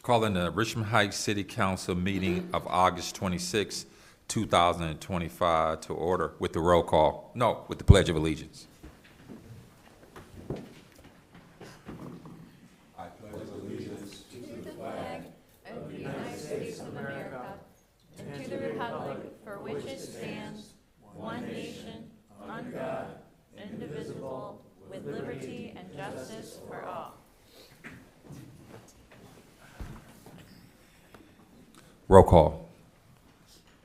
Calling the Richmond Heights City Council meeting of August 26, 2025 to order with the roll call. No, with the Pledge of Allegiance. I pledge allegiance to the flag of the United States of America and to the republic for which it stands, one nation, under God, indivisible, with liberty and justice for all. Roll call.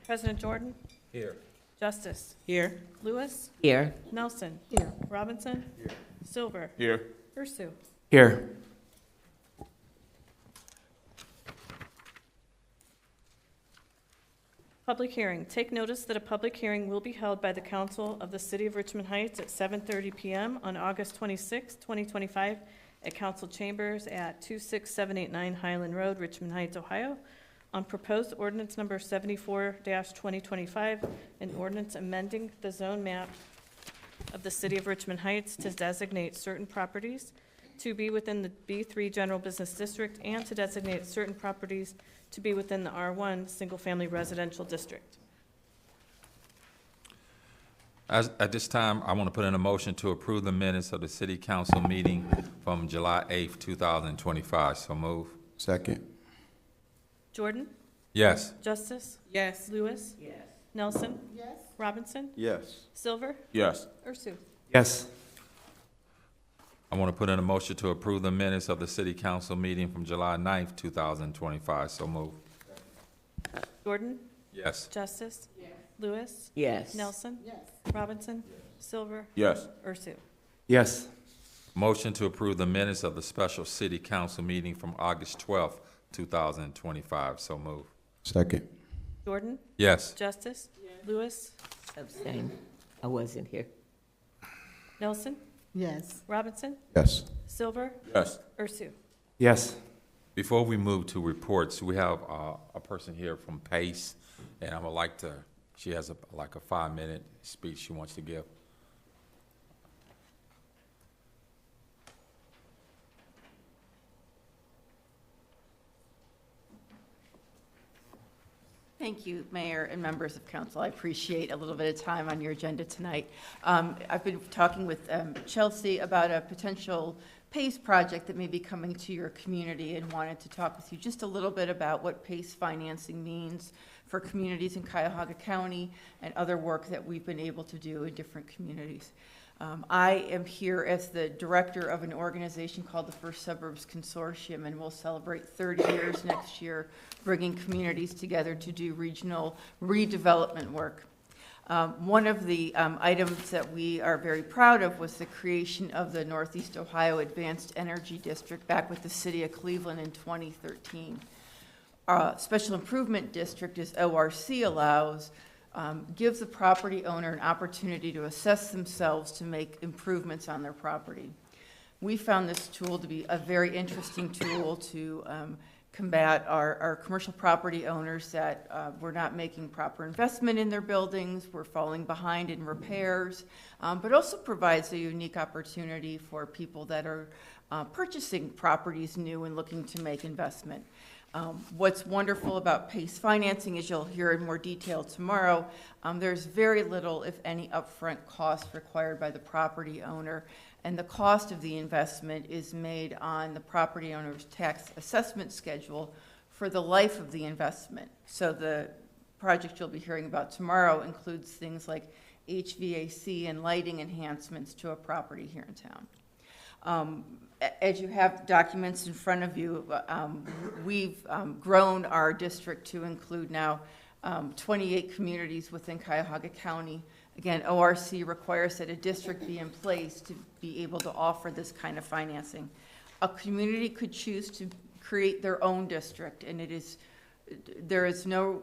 President Jordan? Here. Justice? Here. Lewis? Here. Nelson? Here. Robinson? Here. Silver? Here. Ursu? Here. Public hearing. Take notice that a public hearing will be held by the Council of the City of Richmond Heights at 7:30 p.m. on August 26, 2025 at Council Chambers at 26789 Highland Road, Richmond Heights, Ohio, on proposed ordinance number 74-2025, an ordinance amending the zone map of the City of Richmond Heights to designate certain properties to be within the B3 General Business District and to designate certain properties to be within the R1 Single Family Residential District. At this time, I want to put in a motion to approve the minutes of the City Council meeting from July 8, 2025. So move. Second. Jordan? Yes. Justice? Yes. Lewis? Yes. Nelson? Yes. Robinson? Yes. Silver? Yes. Ursu? Yes. I want to put in a motion to approve the minutes of the City Council meeting from July 9th, 2025. So move. Jordan? Yes. Justice? Yes. Lewis? Yes. Nelson? Yes. Robinson? Silver? Yes. Ursu? Yes. Motion to approve the minutes of the special City Council meeting from August 12th, 2025. So move. Second. Jordan? Yes. Justice? Lewis? Abstain. I wasn't here. Nelson? Yes. Robinson? Yes. Silver? Yes. Ursu? Yes. Before we move to reports, we have a person here from PACE, and I would like to, she has like a 5-minute speech she wants to give. Thank you, Mayor and members of council. I appreciate a little bit of time on your agenda tonight. I've been talking with Chelsea about a potential PACE project that may be coming to your community and wanted to talk with you just a little bit about what PACE financing means for communities in Cuyahoga County and other work that we've been able to do in different communities. I am here as the director of an organization called the First Suburbs Consortium, and we'll celebrate 30 years next year, bringing communities together to do regional redevelopment work. One of the items that we are very proud of was the creation of the Northeast Ohio Advanced Energy District back with the City of Cleveland in 2013. Special Improvement District, as ORC allows, gives the property owner an opportunity to assess themselves to make improvements on their property. We found this tool to be a very interesting tool to combat our commercial property owners that were not making proper investment in their buildings, were falling behind in repairs, but also provides a unique opportunity for people that are purchasing properties new and looking to make investment. What's wonderful about PACE financing, as you'll hear in more detail tomorrow, there's very little, if any, upfront cost required by the property owner, and the cost of the investment is made on the property owner's tax assessment schedule for the life of the investment. So the project you'll be hearing about tomorrow includes things like HVAC and lighting enhancements to a property here in town. As you have documents in front of you, we've grown our district to include now 28 communities within Cuyahoga County. Again, ORC requires that a district be in place to be able to offer this kind of financing. A community could choose to create their own district, and there is no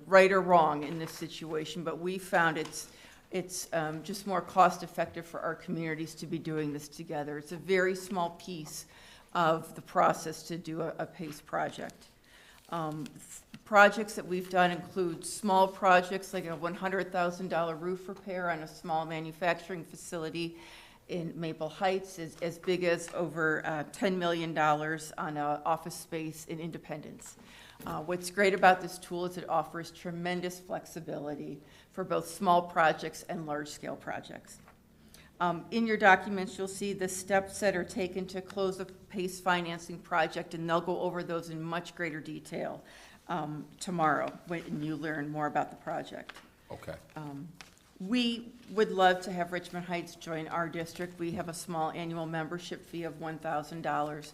right or wrong in this situation, but we found it's just more cost effective for our communities to be doing this together. It's a very small piece of the process to do a PACE project. Projects that we've done include small projects like a $100,000 roof repair on a small manufacturing facility in Maple Heights is as big as over $10 million on office space in Independence. What's great about this tool is it offers tremendous flexibility for both small projects and large-scale projects. In your documents, you'll see the steps that are taken to close the PACE financing project, and they'll go over those in much greater detail tomorrow when you learn more about the project. Okay. We would love to have Richmond Heights join our district. We have a small annual membership fee of $1,000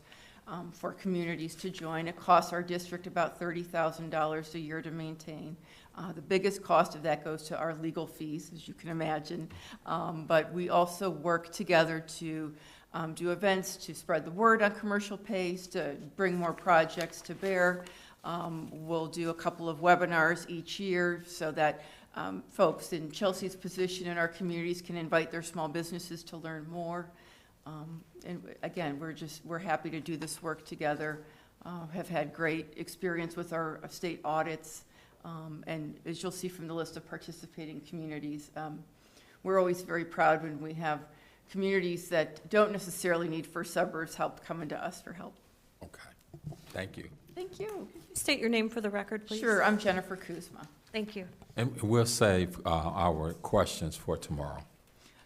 for communities to join. It costs our district about $30,000 a year to maintain. The biggest cost of that goes to our legal fees, as you can imagine. But we also work together to do events to spread the word on commercial PACE, to bring more projects to bear. We'll do a couple of webinars each year so that folks in Chelsea's position in our communities can invite their small businesses to learn more. And again, we're happy to do this work together. Have had great experience with our state audits. And as you'll see from the list of participating communities, we're always very proud when we have communities that don't necessarily need first suburbs help coming to us for help. Okay. Thank you. Thank you. State your name for the record, please. Sure, I'm Jennifer Kuzma. Thank you. And we'll save our questions for tomorrow.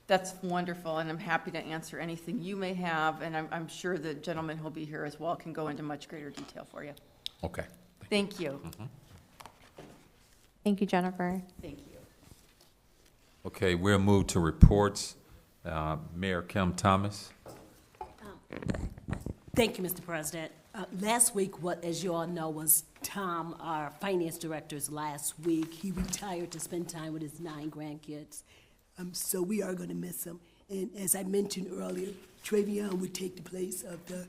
That's wonderful, and I'm happy to answer anything you may have, and I'm sure the gentleman who'll be here as well can go into much greater detail for you. Okay. Thank you. Thank you, Jennifer. Thank you. Okay, we'll move to reports. Mayor Kim Thomas. Thank you, Mr. President. Last week, as you all know, was Tom, our finance director's last week. He retired to spend time with his 9 grandkids. So we are going to miss him. And as I mentioned earlier, Travion would take the place of the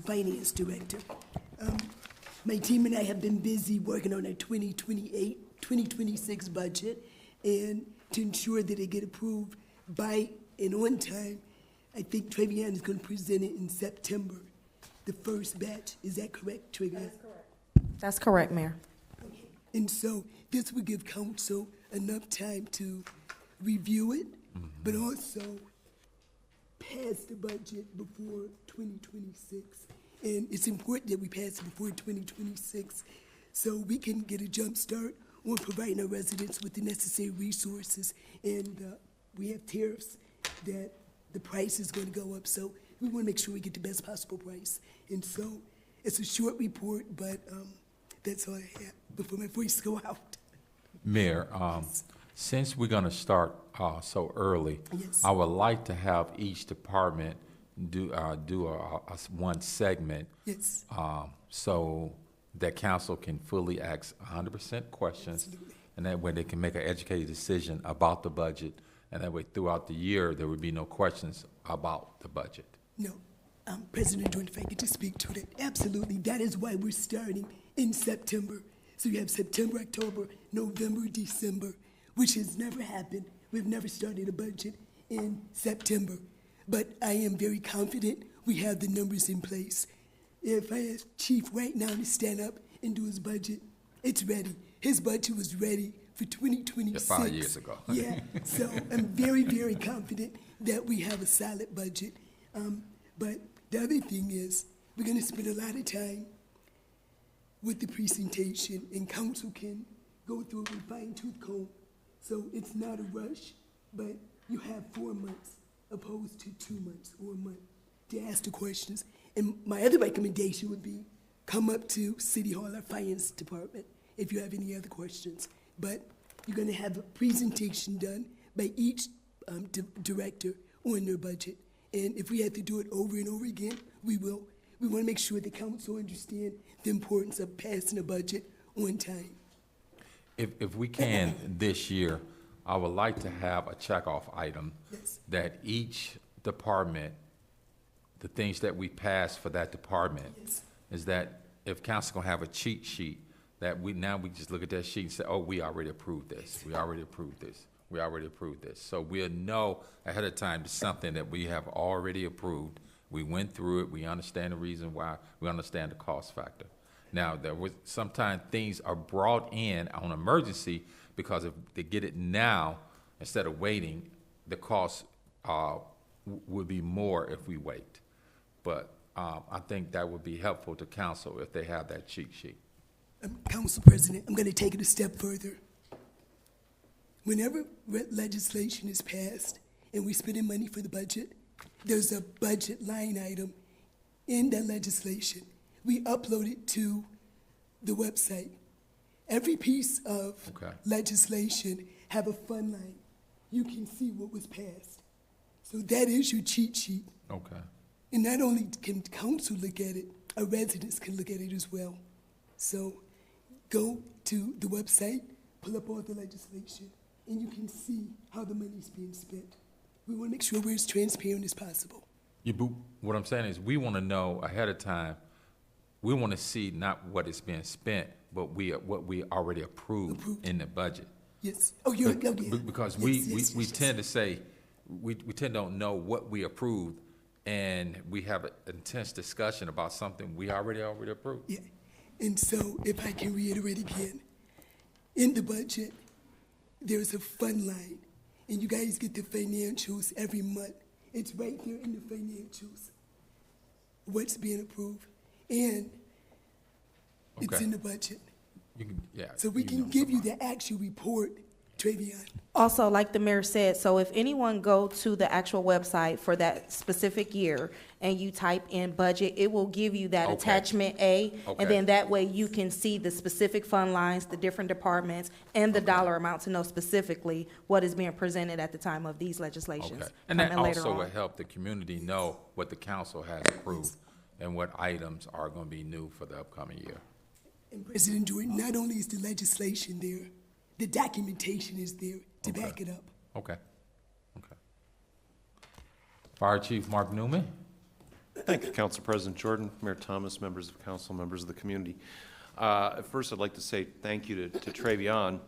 finance director. My team and I have been busy working on our 2026 budget, and to ensure that it get approved by and on time, I think Travion is going to present it in September, the first batch. Is that correct, Travion? That's correct, Mayor. And so this would give council enough time to review it, but also pass the budget before 2026. And it's important that we pass it before 2026 so we can get a jump start on providing our residents with the necessary resources. And we have tariffs that the price is going to go up, so we want to make sure we get the best possible price. And so it's a short report, but that's all I have before my voice go out. Mayor, since we're going to start so early, Yes. I would like to have each department do one segment Yes. so that council can fully ask 100% questions, Absolutely. and that way they can make an educated decision about the budget, and that way throughout the year there would be no questions about the budget. No, President Jordan, if I get to speak to that, absolutely. That is why we're starting in September. So you have September, October, November, December, which has never happened. We've never started a budget in September. But I am very confident we have the numbers in place. If I ask Chief right now to stand up and do his budget, it's ready. His budget was ready for 2026. 5 years ago. Yeah, so I'm very, very confident that we have a solid budget. But the other thing is, we're going to spend a lot of time with the presentation, and council can go through it with fine-tooth comb. So it's not a rush, but you have 4 months opposed to 2 months or a month to ask the questions. And my other recommendation would be come up to City Hall, our finance department, if you have any other questions. But you're going to have a presentation done by each director on their budget. And if we have to do it over and over again, we will. We want to make sure the council understand the importance of passing a budget on time. If we can this year, I would like to have a checkoff item Yes. that each department, the things that we pass for that department, Yes. is that if council gonna have a cheat sheet, that we just look at that sheet and say, oh, we already approved this, we already approved this, we already approved this. So we'll know ahead of time it's something that we have already approved. We went through it, we understand the reason why, we understand the cost factor. Now, sometimes things are brought in on emergency because if they get it now, instead of waiting, the cost would be more if we wait. But I think that would be helpful to council if they have that cheat sheet. Council President, I'm going to take it a step further. Whenever legislation is passed and we're spending money for the budget, there's a budget line item in that legislation. We upload it to the website. Every piece of legislation have a fund line. You can see what was passed. So that is your cheat sheet. Okay. And not only can council look at it, our residents can look at it as well. So go to the website, pull up all the legislation, and you can see how the money's being spent. We want to make sure we're as transparent as possible. What I'm saying is we want to know ahead of time. We want to see not what is being spent, but what we already approved in the budget. Yes. Oh, you're Because we tend to say, we tend to don't know what we approved, and we have an intense discussion about something we already approved. Yeah. And so if I can reiterate again, in the budget, there's a fund line, and you guys get the financials every month. It's right there in the financials, what's being approved, and it's in the budget. So we can give you the actual report, Travion. Also, like the mayor said, so if anyone go to the actual website for that specific year and you type in budget, it will give you that attachment A. And then that way you can see the specific fund lines, the different departments, and the dollar amount to know specifically what is being presented at the time of these legislations. And that later also on. will help the community know what the council has approved and what items are going to be new for the upcoming year. And President Jordan, not only is the legislation there, the documentation is there to back it up. Okay. Fire Chief Mark Newman. Thank you, Council President Jordan, Mayor Thomas, members of council, members of the community. First, I'd like to say thank you to Travion,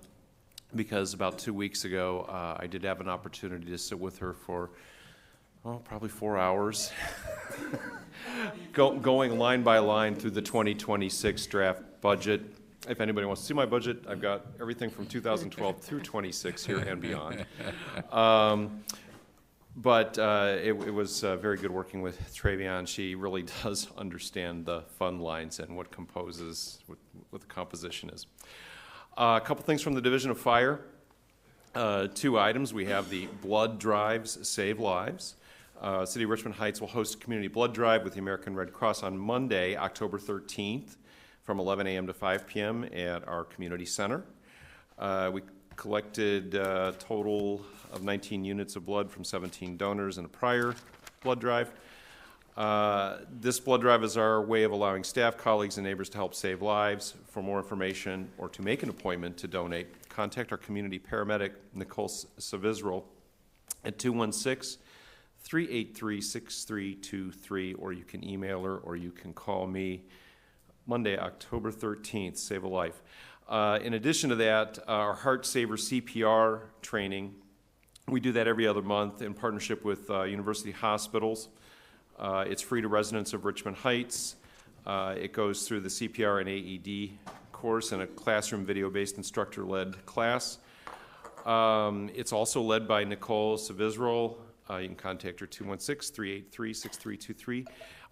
because about 2 weeks ago, I did have an opportunity to sit with her for, probably 4 hours, going line by line through the 2026 draft budget. If anybody wants to see my budget, I've got everything from 2012 through 26 here and beyond. But it was very good working with Travion. She really does understand the fund lines and what composes, what the composition is. A couple things from the Division of Fire. 2 items. We have the blood drives Save Lives. City of Richmond Heights will host a community blood drive with the American Red Cross on Monday, October 13th, from 11 a.m. to 5 p.m. at our community center. We collected a total of 19 units of blood from 17 donors in a prior blood drive. This blood drive is our way of allowing staff, colleagues, and neighbors to help save lives. For more information or to make an appointment to donate, contact our community paramedic, Nicole Savizral, at 216-383-6323, or you can email her, or you can call me. Monday, October 13th, save a life. In addition to that, our Heart Saver CPR training, we do that every other month in partnership with university hospitals. It's free to residents of Richmond Heights. It goes through the CPR and AED course in a classroom video-based instructor-led class. It's also led by Nicole Savizral. You can contact her 216-383-6323.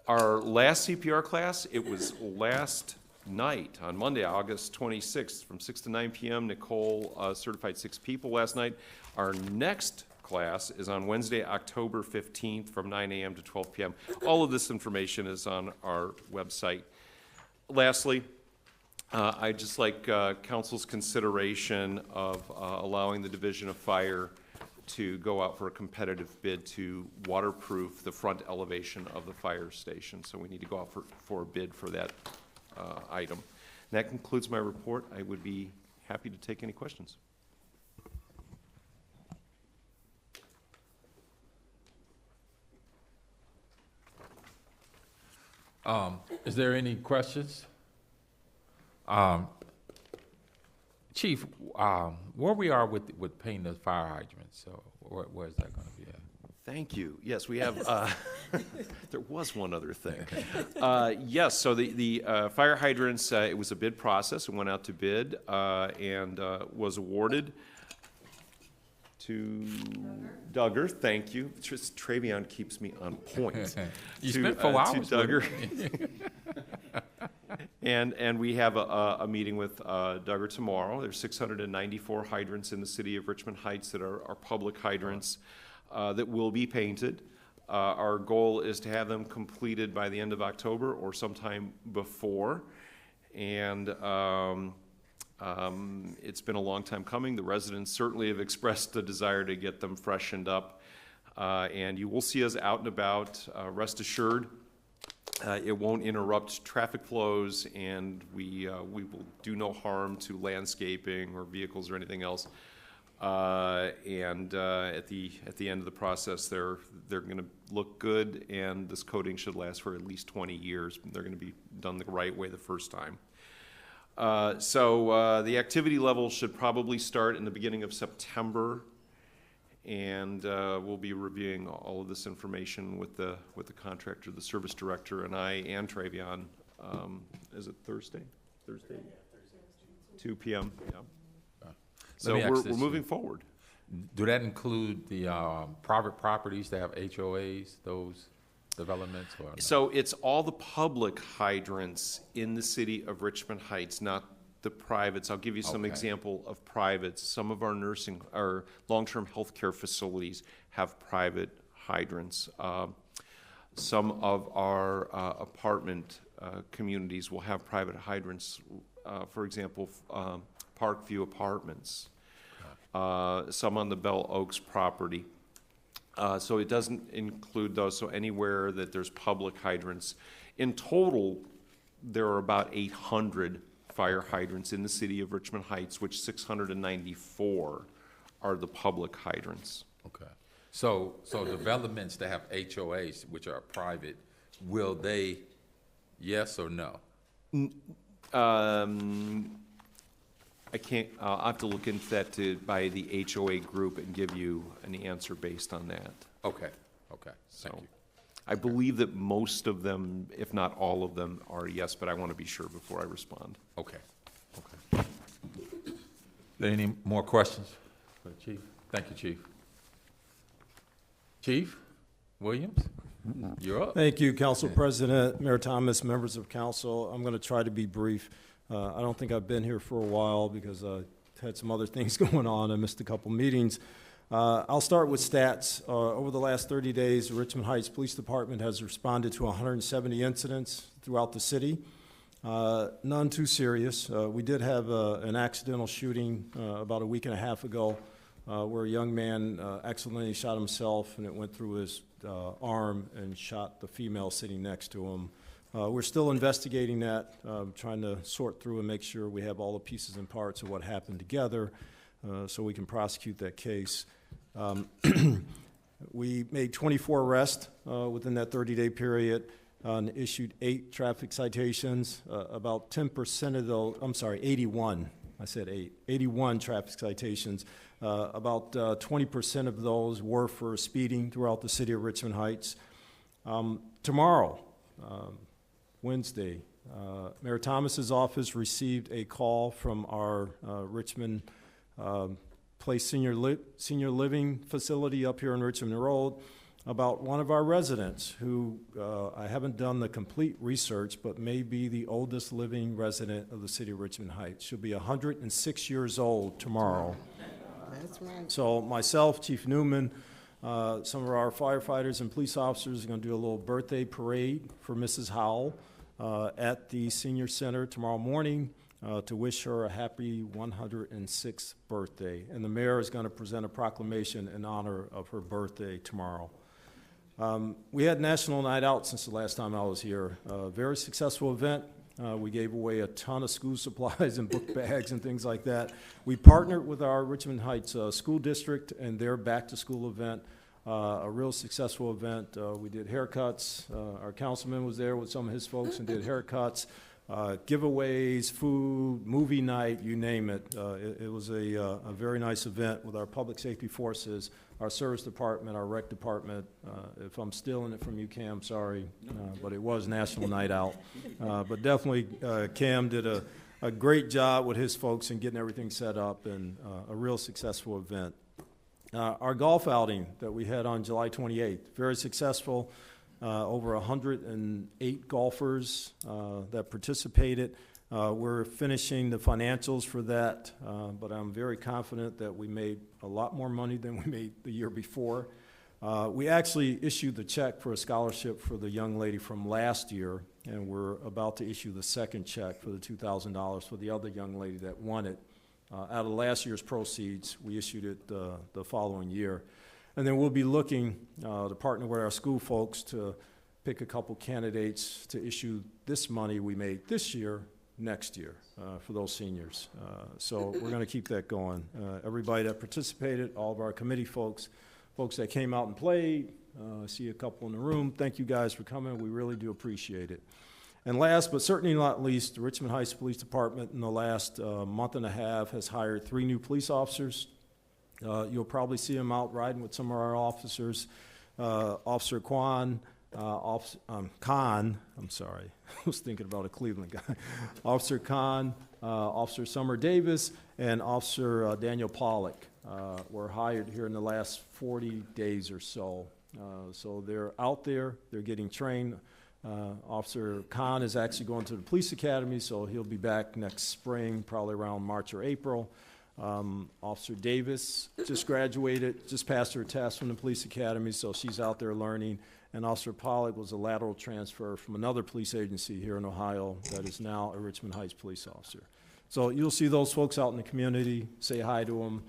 Our last CPR class, it was last night on Monday, August 26th, from 6 to 9 p.m. Nicole certified 6 people last night. Our next class is on Wednesday, October 15th, from 9 a.m. to 12 p.m. All of this information is on our website. Lastly, I'd just like council's consideration of allowing the Division of Fire to go out for a competitive bid to waterproof the front elevation of the fire station. So we need to go out for a bid for that item. And that concludes my report. I would be happy to take any questions. Is there any questions? Chief, where we are with painting the fire hydrants, so where is that going to be at? Thank you. Yes, we have, there was one other thing. Yes, so the fire hydrants, it was a bid process. It went out to bid and was awarded to Duggar, thank you. Travion keeps me on point. You spent 4 hours To with Duggar. it. And we have a meeting with Duggar tomorrow. There's 694 hydrants in the city of Richmond Heights that are public hydrants that will be painted. Our goal is to have them completed by the end of October or sometime before. And it's been a long time coming. The residents certainly have expressed a desire to get them freshened up. And you will see us out and about, rest assured. It won't interrupt traffic flows, and we will do no harm to landscaping or vehicles or anything else. At the end of the process, they're going to look good, and this coating should last for at least 20 years. They're going to be done the right way the first time. So the activity level should probably start in the beginning of September. And we'll be reviewing all of this information with the contractor, the service director, and I, and Travion. Is it Thursday? 2 p.m. Yeah. So we're moving forward. Do that include the private properties that have HOAs, those developments? Or no? So it's all the public hydrants in the city of Richmond Heights, not the privates. I'll give you some example of privates. Some of our nursing or long-term health care facilities have private hydrants. Some of our apartment communities will have private hydrants. For example, Parkview Apartments. Some on the Bell Oaks property. So it doesn't include those. So anywhere that there's public hydrants. In total, there are about 800 fire hydrants in the city of Richmond Heights, which 694 are the public hydrants. Okay. So developments that have HOAs, which are private, will they, yes or no? I can't, I'll have to look into that by the HOA group and give you an answer based on that. Okay, thank you. I believe that most of them, if not all of them, are yes, but I want to be sure before I respond. Okay. Any more questions for the chief? Thank you, Chief. Chief Williams, you're up. Thank you, Council President, Mayor Thomas, members of council. I'm going to try to be brief. I don't think I've been here for a while because I had some other things going on. I missed a couple meetings. I'll start with stats. Over the last 30 days, the Richmond Heights Police Department has responded to 170 incidents throughout the city. None too serious. We did have an accidental shooting about a week and a half ago where a young man accidentally shot himself, and it went through his arm and shot the female sitting next to him. We're still investigating that, trying to sort through and make sure we have all the pieces and parts of what happened together so we can prosecute that case. We made 24 arrests within that 30-day period and issued 8 traffic citations. About 10% of those, 81. I said 8. 81 traffic citations. About 20% of those were for speeding throughout the city of Richmond Heights. Tomorrow, Wednesday, Mayor Thomas's office received a call from our Richmond Place senior living facility up here in Richmond Road about one of our residents who I haven't done the complete research, but may be the oldest living resident of the city of Richmond Heights. She'll be 106 years old tomorrow. That's right. So myself, Chief Newman, some of our firefighters and police officers are going to do a little birthday parade for Mrs. Howell at the senior center tomorrow morning to wish her a happy 106th birthday. And the mayor is going to present a proclamation in honor of her birthday tomorrow. We had National Night Out since the last time I was here. Very successful event. We gave away a ton of school supplies and book bags and things like that. We partnered with our Richmond Heights School District and their back-to-school event, a real successful event. We did haircuts. Our councilman was there with some of his folks and did haircuts, giveaways, food, movie night, you name it. It was a very nice event with our public safety forces, our service department, our rec department. If I'm stealing it from you, Cam, sorry, but it was National Night Out. But definitely Cam did a great job with his folks in getting everything set up, and a real successful event. Our golf outing that we had on July 28th, very successful. Over 108 golfers that participated. We're finishing the financials for that, but I'm very confident that we made a lot more money than we made the year before. We actually issued the check for a scholarship for the young lady from last year, and we're about to issue the second check for the $2,000 for the other young lady that won it. Out of last year's proceeds, we issued it the following year. And then we'll be looking to partner with our school folks to pick a couple candidates to issue this money we made this year, next year, for those seniors. So we're going to keep that going. Everybody that participated, all of our committee folks that came out and played, I see a couple in the room. Thank you guys for coming. We really do appreciate it. And last but certainly not least, the Richmond Heights Police Department in the last month and a half has hired 3 new police officers. You'll probably see them out riding with some of our officers. Officer Khan, I'm sorry, I was thinking about a Cleveland guy. Officer Khan, Officer Summer Davis, and Officer Daniel Pollock were hired here in the last 40 days or so. So they're out there, they're getting trained. Officer Khan is actually going to the police academy, so he'll be back next spring, probably around March or April. Officer Davis just graduated, just passed her test from the police academy, so she's out there learning. And Officer Pollock was a lateral transfer from another police agency here in Ohio that is now a Richmond Heights police officer. So you'll see those folks out in the community, say hi to them.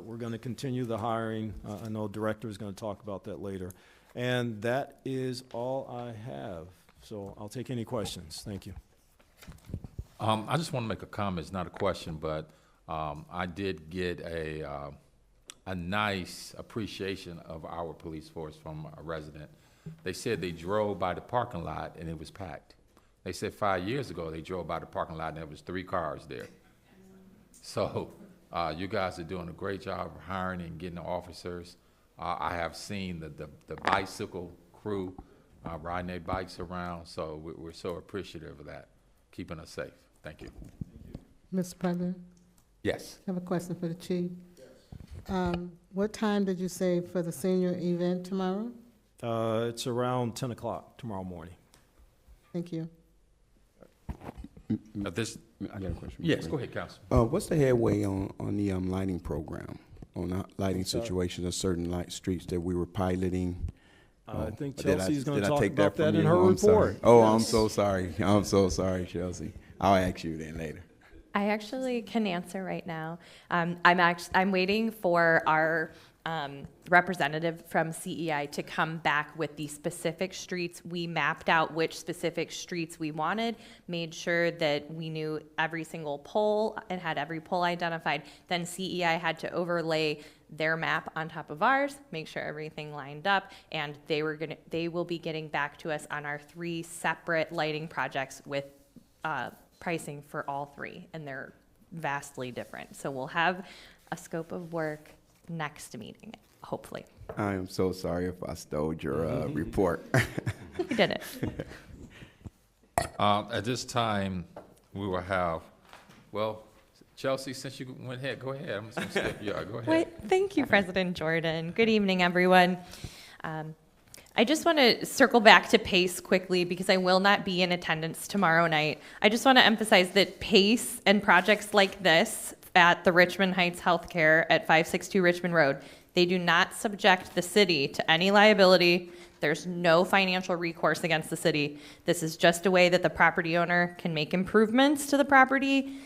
We're going to continue the hiring. I know the director is going to talk about that later. And that is all I have. So I'll take any questions. Thank you. I just want to make a comment. It's not a question, but I did get a nice appreciation of our police force from a resident. They said they drove by the parking lot and it was packed. They said 5 years ago they drove by the parking lot and there was 3 cars there. So you guys are doing a great job of hiring and getting the officers. I have seen the bicycle crew riding their bikes around, so we're so appreciative of that, keeping us safe. Thank you. Mr. President, Yes. I have a question for the chief. What time did you say for the senior event tomorrow? It's around 10 o'clock tomorrow morning. Thank you. I got a question. Yes, go ahead, Councilman. What's the headway on the lighting program, on the lighting situations of certain light streets that we were piloting? I think Did Chelsea's going to talk take about that from in you? her I'm sorry. report. Oh, Yes. I'm so sorry. I'm so sorry, Chelsea. I'll ask you then later. I actually can answer right now. I'm waiting for our representative from CEI to come back with the specific streets. We mapped out which specific streets we wanted, made sure that we knew every single pole and had every pole identified. Then CEI had to overlay their map on top of ours, make sure everything lined up, and they will be getting back to us on our 3 separate lighting projects with pricing for all 3, and they're vastly different. So we'll have a scope of work next meeting, hopefully. I am so sorry if I stole your report. You did it. At this time, we will have, well, Chelsea, since you went ahead, go ahead. I'm just going to skip you. Go ahead. Wait, thank you, President Jordan. Good evening, everyone. I just want to circle back to PACE quickly because I will not be in attendance tomorrow night. I just want to emphasize that PACE and projects like this at the Richmond Heights Healthcare at 562 Richmond Road, they do not subject the city to any liability. There's no financial recourse against the city. This is just a way that the property owner can make improvements to the property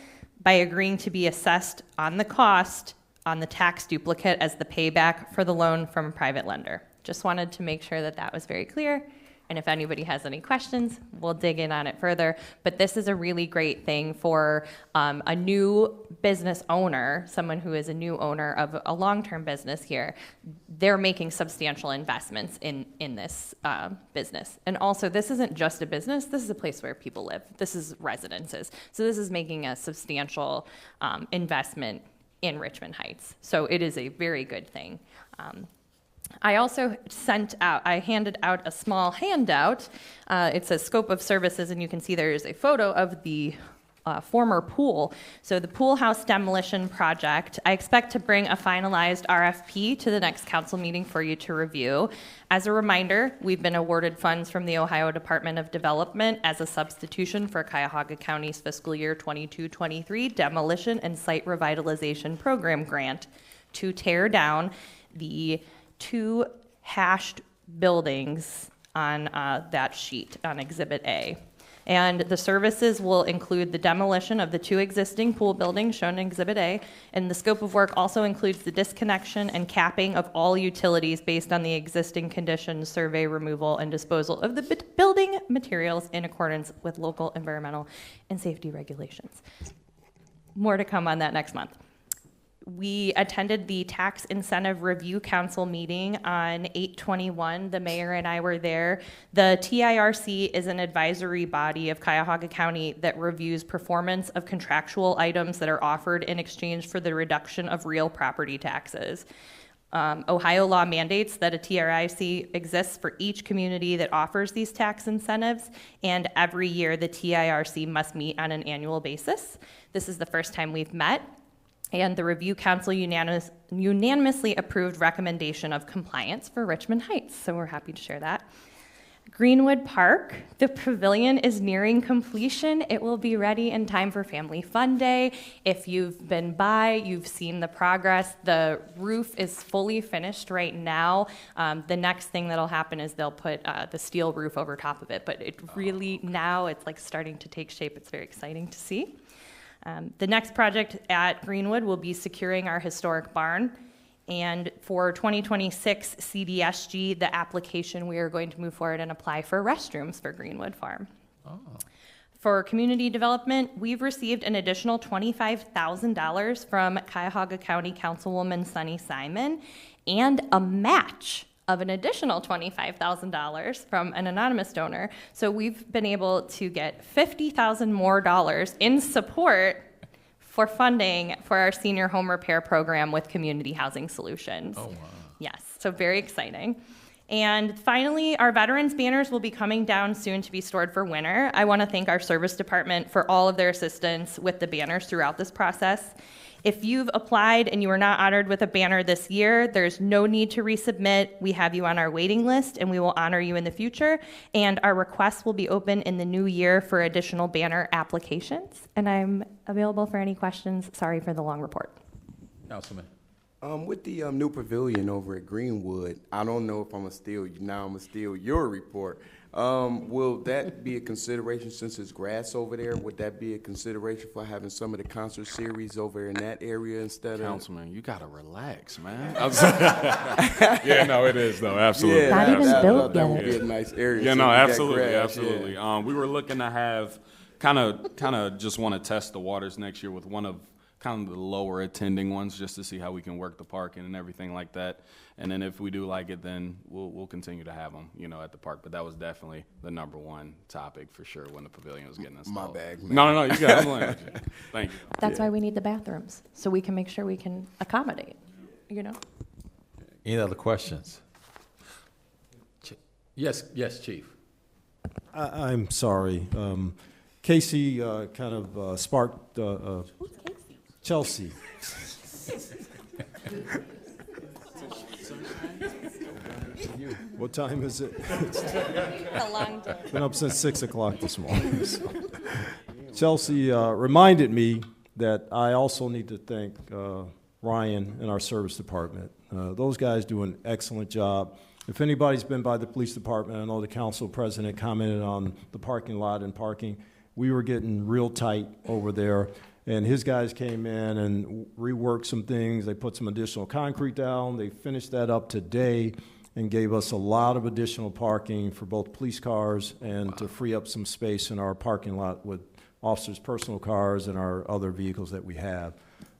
by agreeing to be assessed on the cost on the tax duplicate as the payback for the loan from a private lender. Just wanted to make sure that that was very clear. And if anybody has any questions, we'll dig in on it further. But this is a really great thing for a new business owner, someone who is a new owner of a long-term business here. They're making substantial investments in this business. And also, this isn't just a business. This is a place where people live. This is residences. So this is making a substantial investment in Richmond Heights. So it is a very good thing. I also handed out a small handout. It's a scope of services, and you can see there is a photo of the former pool. So the pool house demolition project, I expect to bring a finalized RFP to the next council meeting for you to review. As a reminder, we've been awarded funds from the Ohio Department of Development as a substitution for Cuyahoga County's fiscal year 22-23 demolition and site revitalization program grant to tear down the 2 hashed buildings on that sheet on Exhibit A. And the services will include the demolition of the 2 existing pool buildings shown in Exhibit A, and the scope of work also includes the disconnection and capping of all utilities based on the existing conditions, survey, removal, and disposal of the building materials in accordance with local environmental and safety regulations. More to come on that next month. We attended the Tax Incentive Review Council meeting on 8/21. The mayor and I were there. The TIRC is an advisory body of Cuyahoga County that reviews performance of contractual items that are offered in exchange for the reduction of real property taxes. Ohio law mandates that a TIRC exists for each community that offers these tax incentives, and every year the TIRC must meet on an annual basis. This is the first time we've met. And the Review Council unanimously approved recommendation of compliance for Richmond Heights, so we're happy to share that. Greenwood Park, the pavilion is nearing completion. It will be ready in time for Family Fun Day. If you've been by, you've seen the progress. The roof is fully finished right now. The next thing that'll happen is they'll put the steel roof over top of it, but it really, now it's like starting to take shape. It's very exciting to see. The next project at Greenwood will be securing our historic barn. And for 2026 CDSG, the application, we are going to move forward and apply for restrooms for Greenwood Farm. Oh. For community development, we've received an additional $25,000 from Cuyahoga County Councilwoman Sunny Simon and a match of an additional $25,000 from an anonymous donor. So we've been able to get $50,000 more in support for funding for our senior home repair program with Community Housing Solutions. Oh, wow. Yes, so very exciting. And finally, our veterans banners will be coming down soon to be stored for winter. I want to thank our service department for all of their assistance with the banners throughout this process. If you've applied and you are not honored with a banner this year, there's no need to resubmit. We have you on our waiting list and we will honor you in the future. And our requests will be open in the new year for additional banner applications. And I'm available for any questions. Sorry for the long report. Councilman. With the new pavilion over at Greenwood, I don't know if I'm gonna steal your report. Will that be a consideration since it's grass over there? Would that be a consideration for having some of the concert series over in that area instead of? Councilman, you gotta relax, man. Yeah, no, it is though, absolutely. Yeah, not even built that yet. would be a nice area. Yeah, so no, we got absolutely, grass, absolutely. yeah. We were looking to have kind of just want to test the waters next year with one of kind of the lower attending ones, just to see how we can work the parking and everything like that. And then if we do like it, then we'll continue to have them, at the park. But that was definitely the number one topic for sure when the pavilion was getting installed. My bag, man. No, you got it. Thank you. That's why we need the bathrooms, so we can make sure we can accommodate, Any other questions? Yes, Chief. I'm sorry. Casey kind of sparked Chelsea. What time is it? A long day. Been up since 6 o'clock this morning. So. Chelsea reminded me that I also need to thank Ryan and our service department. Those guys do an excellent job. If anybody's been by the police department, I know the council president commented on the parking lot and parking. We were getting real tight over there, and his guys came in and reworked some things. They put some additional concrete down. They finished that up today and gave us a lot of additional parking for both police cars and to free up some space in our parking lot with officers' personal cars and our other vehicles that we have.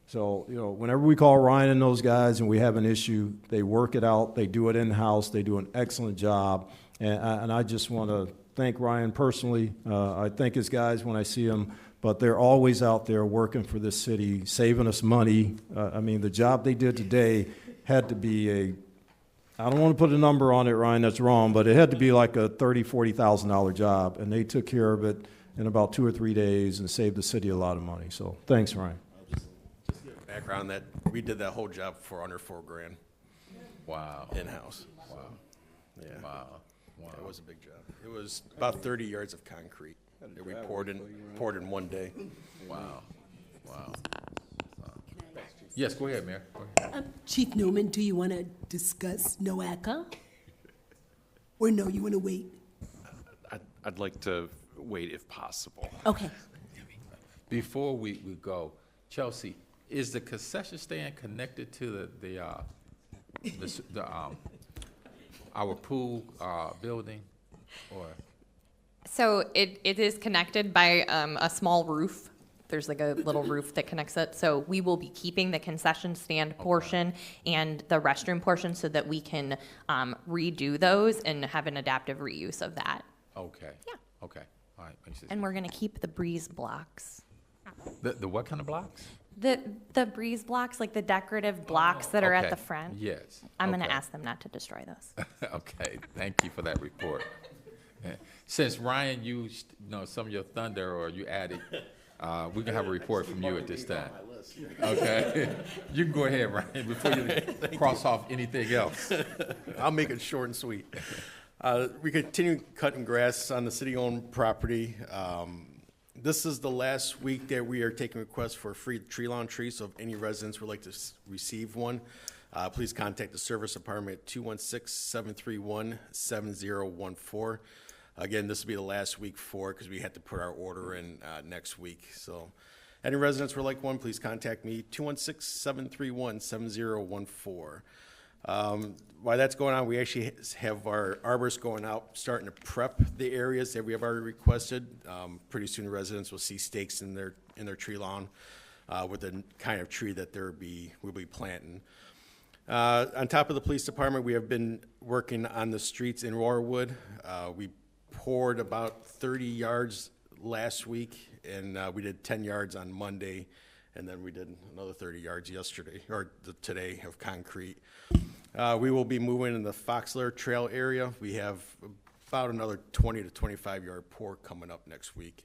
So, whenever we call Ryan and those guys and we have an issue, they work it out. They do it in-house. They do an excellent job. And I just want to thank Ryan personally. I thank his guys when I see them, but they're always out there working for this city, saving us money. The job they did today had to be I don't want to put a number on it, Ryan, that's wrong, but it had to be like a $30,000, $40,000 job, and they took care of it. in about 2 or 3 days and save the city a lot of money. So thanks, Ryan. Background that we did that whole job for under $4,000 Wow. in-house. Wow. Yeah. Wow. Wow. It was a big job. It was about 30 yards of concrete that we poured in one day. Wow. Wow. Yes, go ahead, Mayor. Go ahead. Chief Newman, do you want to discuss NOACA? Or no, you want to wait? I'd like to wait if possible. Okay. Before we go, Chelsea, is the concession stand connected to our pool building, or? So it is connected by a small roof. There's like a little roof that connects it. So we will be keeping the concession stand portion and the restroom portion so that we can redo those and have an adaptive reuse of that. Okay. Yeah. Okay. All right. Makes sense. And we're going to keep the breeze blocks. The what kind of blocks? The breeze blocks, like the decorative blocks that are at Okay. the front. Yes. I'm going Okay. to ask them not to destroy those. Okay. Thank you for that report. Since Ryan used, some of your thunder, or you added, we can have a report from you at this time. Okay. You can go ahead, Ryan, before you cross off anything else. I'll make it short and sweet. We continue cutting grass on the city-owned property. This is the last week that we are taking requests for free tree lawn trees, so if any residents would like to receive one, please contact the service department at 216-731-7014. Again, this will be the last week for it because we had to put our order in next week. So any residents would like one, please contact me, 216-731-7014. While that's going on, we actually have our arborists going out, starting to prep the areas that we have already requested. Pretty soon, the residents will see stakes in their tree lawn with the kind of tree that we'll be planting. On top of the police department, we have been working on the streets in Roarwood. We poured about 30 yards last week, and we did 10 yards on Monday, and then we did another 30 yards today of concrete. We will be moving in the Foxler Trail area. We have about another 20 to 25 yard pour coming up next week.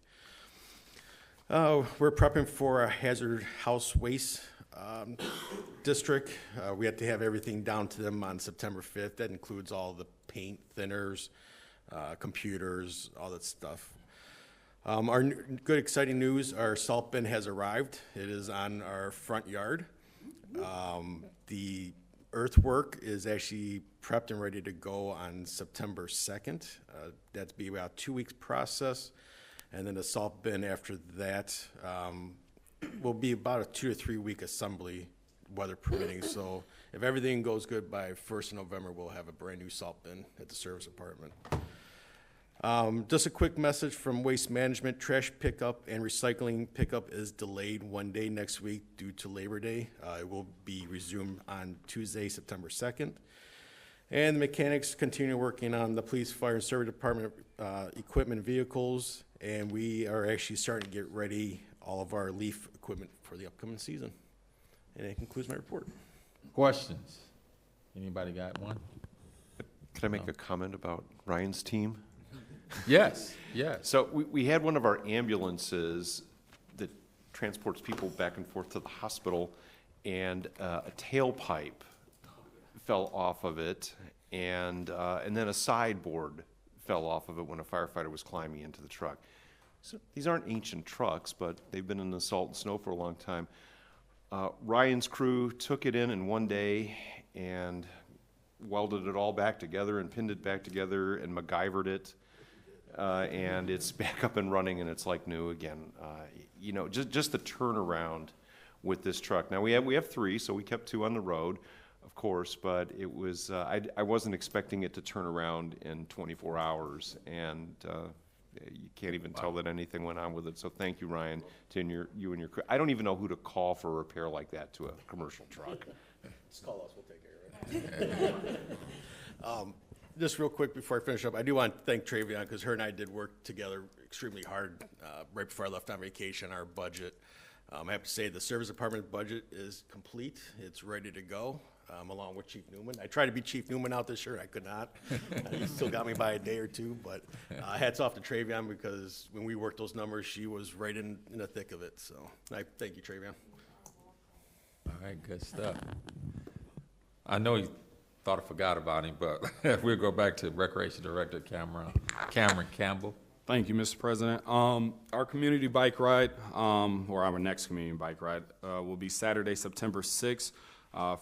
We're prepping for a hazard house waste district. We have to have everything down to them on September 5th. That includes all the paint, thinners, computers, all that stuff. Our good, exciting news, our salt bin has arrived. It is on our front yard. The earthwork is actually prepped and ready to go on September 2nd. That'd be about a 2 weeks process. And then the salt bin after that will be about a 2 to 3 week assembly, weather permitting. So if everything goes good by 1st of November, we'll have a brand new salt bin at the service department. Just a quick message from Waste Management. Trash pickup and recycling pickup is delayed one day next week due to Labor Day. It will be resumed on Tuesday, September 2nd. And the mechanics continue working on the police, fire, and service department equipment vehicles. And we are actually starting to get ready all of our leaf equipment for the upcoming season. And that concludes my report. Questions? Anybody got one? Could I make a comment about Ryan's team? Yes, yes. So we had one of our ambulances that transports people back and forth to the hospital, and a tailpipe fell off of it, and then a sideboard fell off of it when a firefighter was climbing into the truck. So these aren't ancient trucks, but they've been in the salt and snow for a long time. Ryan's crew took it in one day and welded it all back together and pinned it back together and MacGyvered it. And it's back up and running, and it's like new again. Just the turnaround with this truck. Now we have 3, so we kept 2 on the road, of course. But it was I wasn't expecting it to turn around in 24 hours, and you can't even tell that anything went on with it. So thank you, Ryan, to you and your crew. I don't even know who to call for a repair like that to a commercial truck. Just call us, we'll take care of it. Just real quick before I finish up, I do want to thank Travion because her and I did work together extremely hard right before I left on vacation, our budget. I have to say the service department budget is complete. It's ready to go. along with Chief Newman. I tried to be Chief Newman out this year. I could not. He still got me by a day or two, but hats off to Travion, because when we worked those numbers, she was right in the thick of it. So I thank you, Travion. All right, good stuff. I know you thought I forgot about him, but we'll go back to Recreation Director Cameron Campbell. Thank you, Mr. President. Our community bike ride, or our next community bike ride, will be Saturday, September 6th,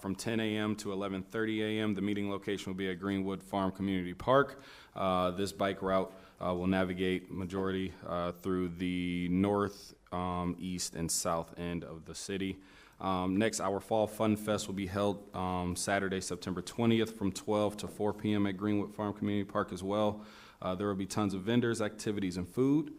from 10 a.m. to 11:30 a.m. The meeting location will be at Greenwood Farm Community Park. This bike route will navigate majority through the north, east, and south end of the city. Next, our Fall Fun Fest will be held Saturday, September 20th from 12 to 4 p.m. at Greenwood Farm Community Park as well. There will be tons of vendors, activities, and food.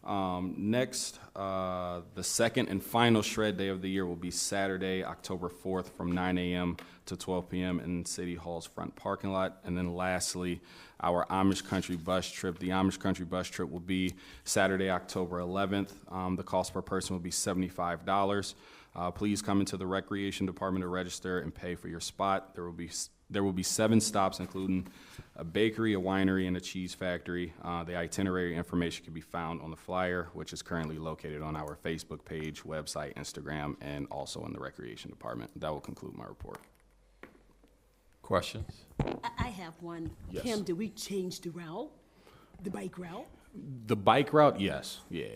Next, the second and final shred day of the year will be Saturday, October 4th from 9 a.m. to 12 p.m. in City Hall's front parking lot. And then lastly, our Amish Country bus trip. The Amish Country bus trip will be Saturday, October 11th. The cost per person will be $75. Please come into the Recreation Department to register and pay for your spot. There will be 7 stops, including a bakery, a winery, and a cheese factory. The itinerary information can be found on the flyer, which is currently located on our Facebook page, website, Instagram, and also in the Recreation Department. That will conclude my report. Questions? I have one. Yes. Kim, did we change the route, the bike route? The bike route, yes. Yeah.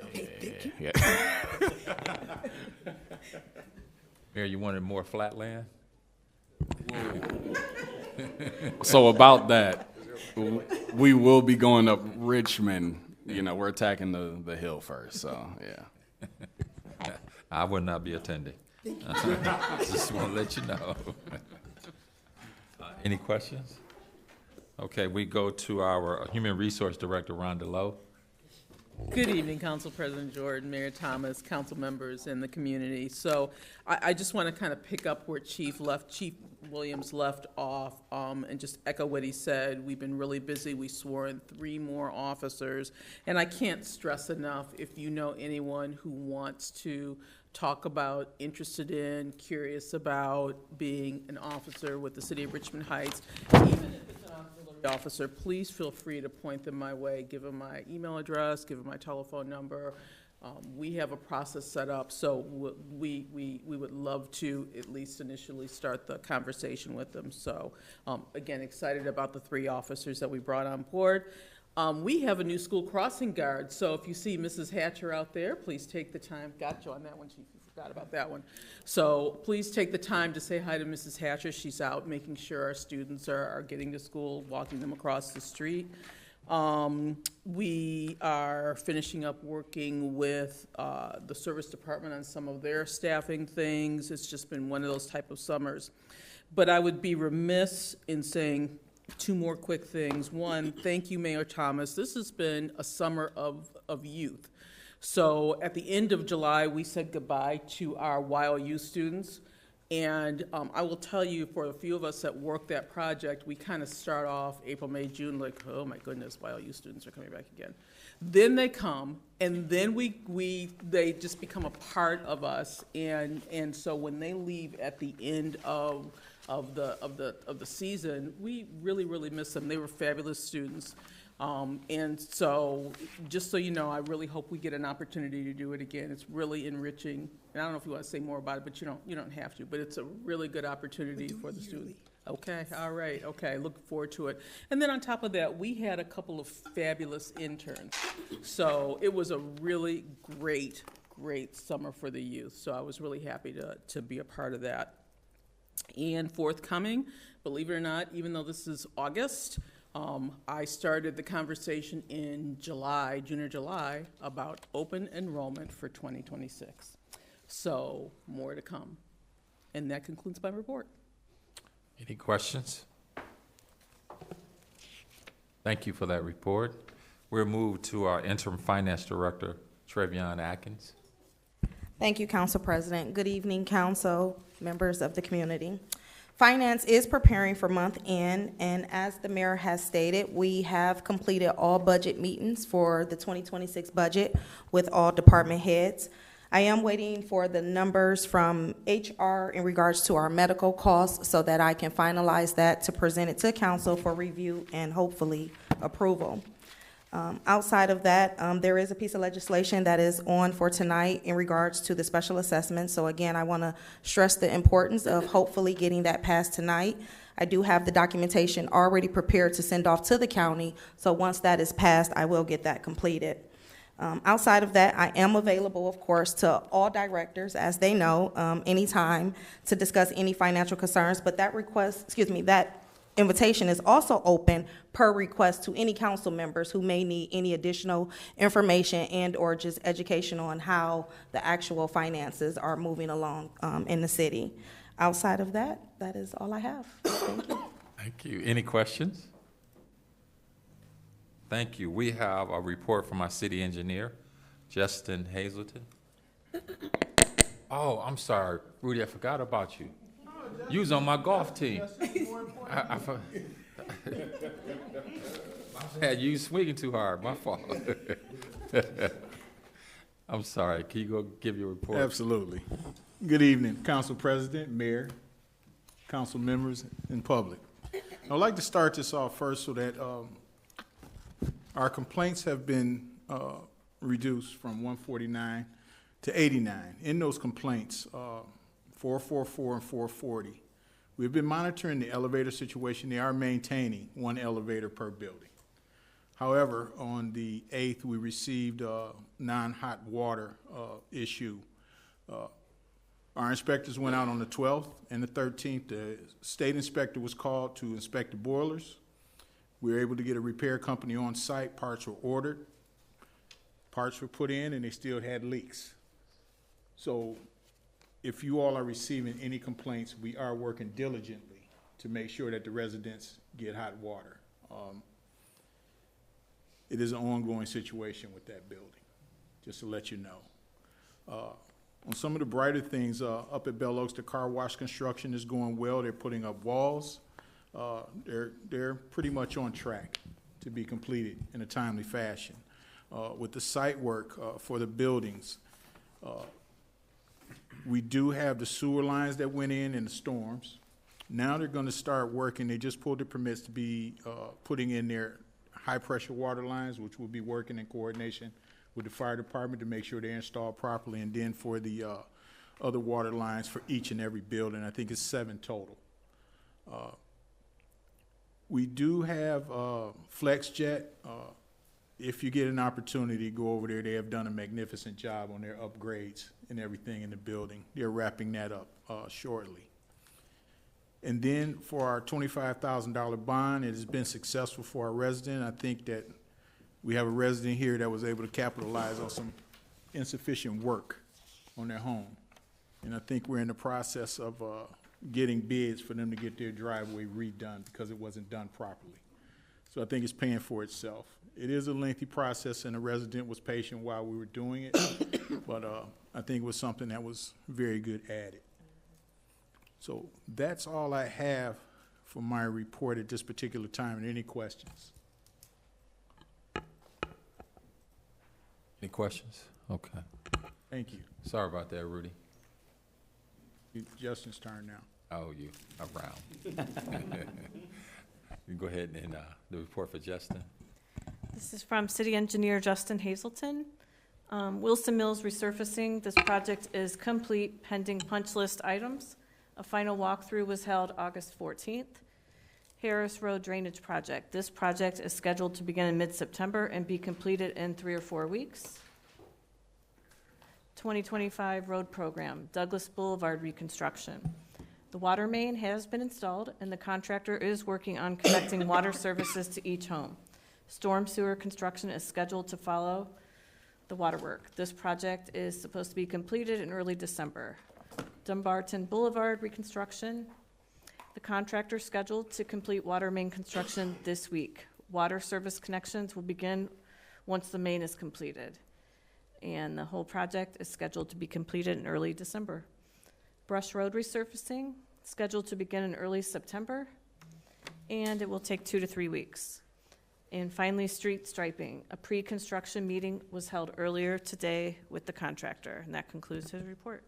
Mayor, you wanted more flat land? So about that, we will be going up Richmond. You know, we're attacking the hill first, so yeah. I will not be attending. Just want to let you know. Any questions? Okay, we go to our Human Resource Director, Rhonda Lowe. Good evening, Council President Jordan, Mayor Thomas, council members, and the community. So I just want to kind of pick up where Chief Williams left off, and just echo what he said. We've been really busy. We swore in 3 more officers, and I can't stress enough, if you know anyone who wants to talk about, interested in, curious about being an officer with the City of Richmond Heights, even if it's an auxiliary officer, please feel free to point them my way. Give them my email address, give them my telephone number. We have a process set up, so we would love to at least initially start the conversation with them. So again, excited about the 3 officers that we brought on board. We have a new school crossing guard, so if you see Mrs. Hatcher out there, please take the time. Got you on that one, Chief. You forgot about that one. So please take the time to say hi to Mrs. Hatcher. She's out making sure our students are getting to school, walking them across the street. We are finishing up working with the service department on some of their staffing things. It's just been one of those type of summers. But I would be remiss in saying 2 more quick things. One, thank you, Mayor Thomas. This has been a summer of youth. So at the end of July, we said goodbye to our Wild Youth students. And I will tell you, for a few of us that work that project, we kind of start off April, May, June, like, oh my goodness, Wild Youth students are coming back again. Then they come, and then they just become a part of us. And so when they leave at the end of the season, we really miss them. They were fabulous students. And so, just so you know, I really hope we get an opportunity to do it again. It's really enriching. And I don't know if you want to say more about it, but you don't have to. But it's a really good opportunity for the students. Okay, all right, okay, look forward to it. And then on top of that, we had a couple of fabulous interns. So it was a really great summer for the youth. So I was really happy to be a part of that. And forthcoming, believe it or not, even though this is August, I started the conversation in June or July, about open enrollment for 2026. So more to come. And that concludes my report. Any questions? Thank you for that report. We'll move to our interim finance director, Trevion Atkins. Thank you, Council President. Good evening, Council, members of the community. Finance is preparing for month end, and as the mayor has stated, we have completed all budget meetings for the 2026 budget with all department heads. I am waiting for the numbers from HR in regards to our medical costs so that I can finalize that to present it to council for review and hopefully approval. Outside of that, there is a piece of legislation that is on for tonight in regards to the special assessment. So again, I want to stress the importance of hopefully getting that passed tonight. I do have the documentation already prepared to send off to the county. So once that is passed, I will get that completed. Outside of that, I am available, of course, to all directors, as they know, anytime to discuss any financial concerns. But that that invitation is also open per request to any council members who may need any additional information and or just education on how the actual finances are moving along in the city. Outside of that, that is all I have. Thank you. Thank you. Any questions? Thank you. We have a report from our city engineer, Justin Hazelton. Oh, I'm sorry, Rudy, I forgot about you. You was on my golf team. I had you swinging too hard. My fault. I'm sorry. Can you go give your report? Absolutely. Good evening, Council President, Mayor, council members, and public. I'd like to start this off first so that our complaints have been reduced from 149 to 89. In those complaints, 444 and 440. We've been monitoring the elevator situation. They are maintaining one elevator per building. However, on the 8th, we received a non-hot water issue. Our inspectors went out on the 12th and the 13th. The state inspector was called to inspect the boilers. We were able to get a repair company on site. Parts were ordered. Parts were put in, and they still had leaks. So if you all are receiving any complaints, we are working diligently to make sure that the residents get hot water. It is an ongoing situation with that building, just to let you know. On some of the brighter things, up at Bell Oaks, the car wash construction is going well. They're putting up walls. They're pretty much on track to be completed in a timely fashion. With the site work for the buildings, we do have the sewer lines that went in the storms. Now they're going to start working. They just pulled the permits to be putting in their high-pressure water lines, which will be working in coordination with the fire department to make sure they're installed properly, and then for the other water lines for each and every building. I think it's 7 total. We do have FlexJet. If you get an opportunity to go over there, they have done a magnificent job on their upgrades and everything in the building. They're wrapping that up shortly. And then for our $25,000 bond, it has been successful for our resident. I think that we have a resident here that was able to capitalize on some insufficient work on their home. And I think we're in the process of getting bids for them to get their driveway redone because it wasn't done properly. So I think it's paying for itself. It is a lengthy process, and the resident was patient while we were doing it, but I think it was something that was very good added. So that's all I have for my report at this particular time. Any questions? Any questions? Okay. Thank you. Sorry about that, Rudy. Justin's turn now. Oh, you around. You go ahead and the report for Justin. This is from City Engineer Justin Hazelton. Wilson Mills resurfacing. This project is complete pending punch list items. A final walkthrough was held August 14th. Harris Road Drainage Project. This project is scheduled to begin in mid-September and be completed in 3 or 4 weeks. 2025 Road Program, Douglas Boulevard Reconstruction. The water main has been installed and the contractor is working on connecting water services to each home. Storm sewer construction is scheduled to follow the water work. This project is supposed to be completed in early December. Dumbarton Boulevard reconstruction. The contractor scheduled to complete water main construction this week. Water service connections will begin once the main is completed. And the whole project is scheduled to be completed in early December. Brush Road resurfacing, scheduled to begin in early September, and it will take 2 to 3 weeks. And finally, street striping. A pre-construction meeting was held earlier today with the contractor, and that concludes his report.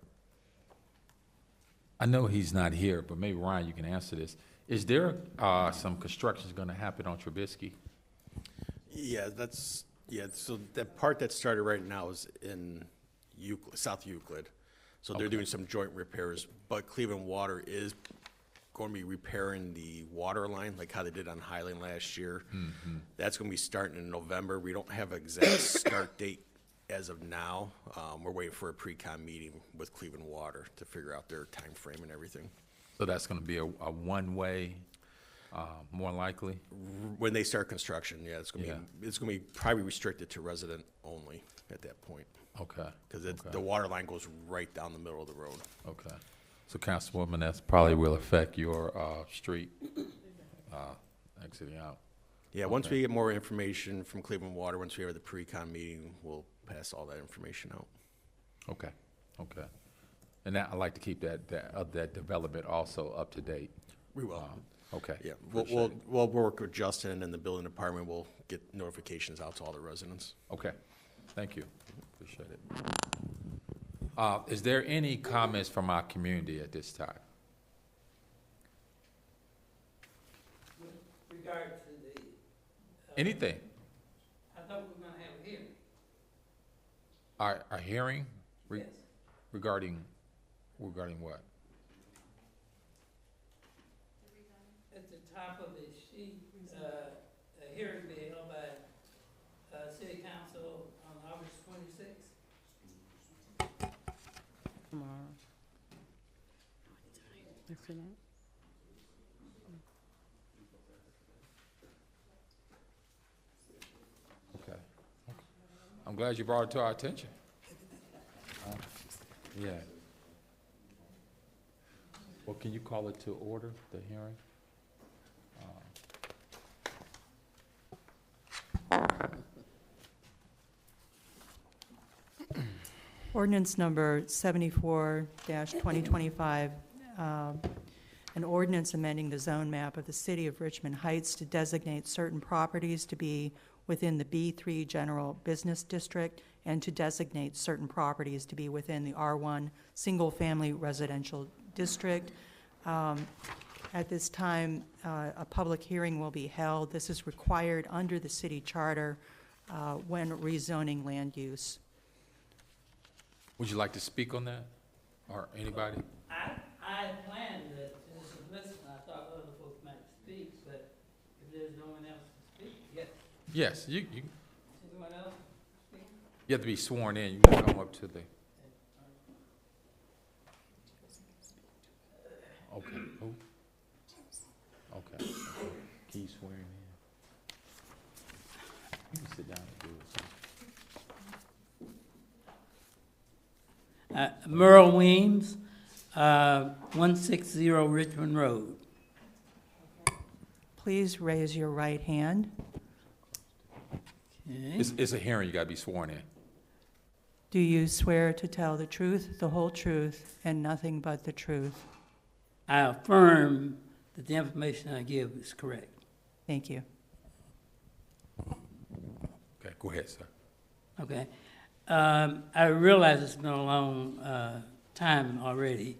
I know he's not here, but maybe Ryan, you can answer this. Is there some construction going to happen on Trubisky? Yeah, so that part that started right now is in Euclid, South Euclid. So they're doing some joint repairs, but Cleveland Water is going to be repairing the water line, like how they did on Highland last year. Mm-hmm. That's going to be starting in November. We don't have an exact start date as of now. We're waiting for a pre-con meeting with Cleveland Water to figure out their time frame and everything. So that's going to be a one-way, more likely? When they start construction, yeah, it's going to be probably restricted to resident only at that point. Okay. Because the water line goes right down the middle of the road. Okay. So Councilwoman, that probably will affect your street exiting out. Yeah, once we get more information from Cleveland Water, once we have the pre-con meeting, we'll pass all that information out. Okay, okay. And that, I'd like to keep that development also up to date. We will. Okay. Yeah, we'll work with Justin and the building department. We'll get notifications out to all the residents. Okay, thank you. Appreciate it. Is there any comments from our community at this time? With regard to the. Anything? I thought we were going to have a hearing. Our hearing? Yes. Regarding what? At the top of the sheet, a hearing be held by City Council on August 26th. Tomorrow. After that? Okay. I'm glad you brought it to our attention. Yeah. Well, can you call it to order, the hearing? Ordinance number 74-2025, an ordinance amending the zone map of the city of Richmond Heights to designate certain properties to be within the B3 General Business District and to designate certain properties to be within the R1 Single Family Residential District. At this time, a public hearing will be held. This is required under the city charter when rezoning land use. Would you like to speak on that, or anybody? I had planned that this is listening. I thought other folks might speak, but if there's no one else to speak, yes. Yes, you Anyone else speak? have to be sworn in. You can come up to the. Okay. Oh. Okay. Can you swear in? You can sit down and do it. Merle Weems, 160 Richmond Road. Please raise your right hand. Okay. It's a hearing. You got to be sworn in. Do you swear to tell the truth, the whole truth, and nothing but the truth? I affirm that the information I give is correct. Thank you. Okay, go ahead, sir. Okay. I realize it's been a long time already,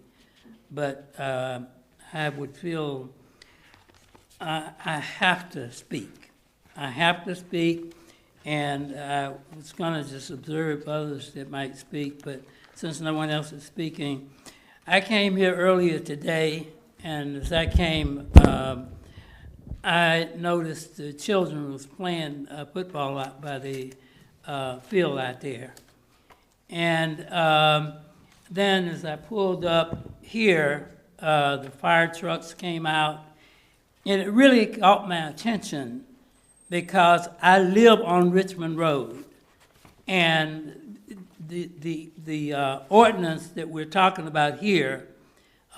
but I would feel I have to speak. I have to speak, and I was going to just observe others that might speak, but since no one else is speaking, I came here earlier today, and as I came, I noticed the children was playing football out by the field out there. And then as I pulled up here, the fire trucks came out, and it really caught my attention because I live on Richmond Road, and the ordinance that we're talking about here,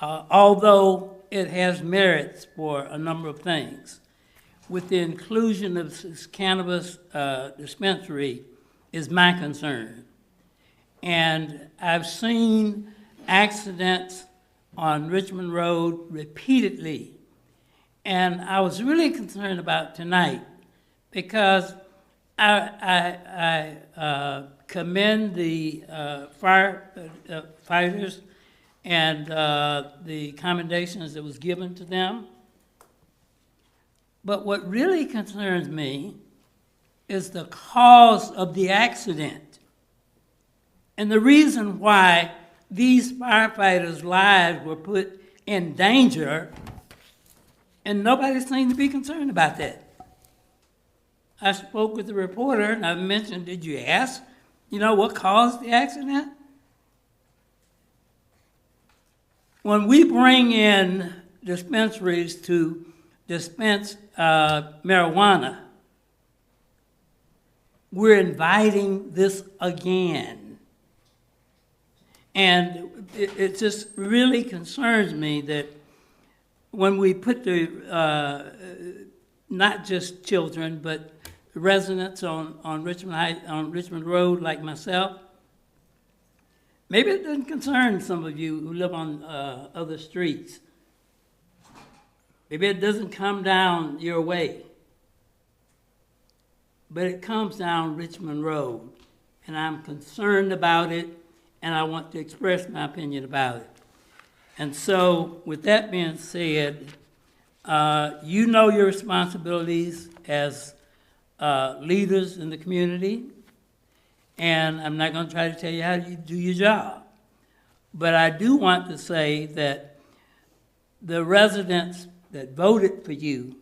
although it has merits for a number of things, with the inclusion of this cannabis dispensary is my concern. And I've seen accidents on Richmond Road repeatedly. And I was really concerned about tonight because I commend the firefighters and the commendations that was given to them. But what really concerns me is the cause of the accident and the reason why these firefighters' lives were put in danger, and nobody seemed to be concerned about that. I spoke with the reporter, and I mentioned, did you ask, what caused the accident? When we bring in dispensaries to dispense marijuana, we're inviting this again. And it just really concerns me that when we put the, not just children, but residents on Richmond Road like myself, maybe it doesn't concern some of you who live on other streets. Maybe it doesn't come down your way, but it comes down Richmond Road, and I'm concerned about it, and I want to express my opinion about it. And so, with that being said, you know your responsibilities as leaders in the community, and I'm not going to try to tell you how to do your job. But I do want to say that the residents that voted for you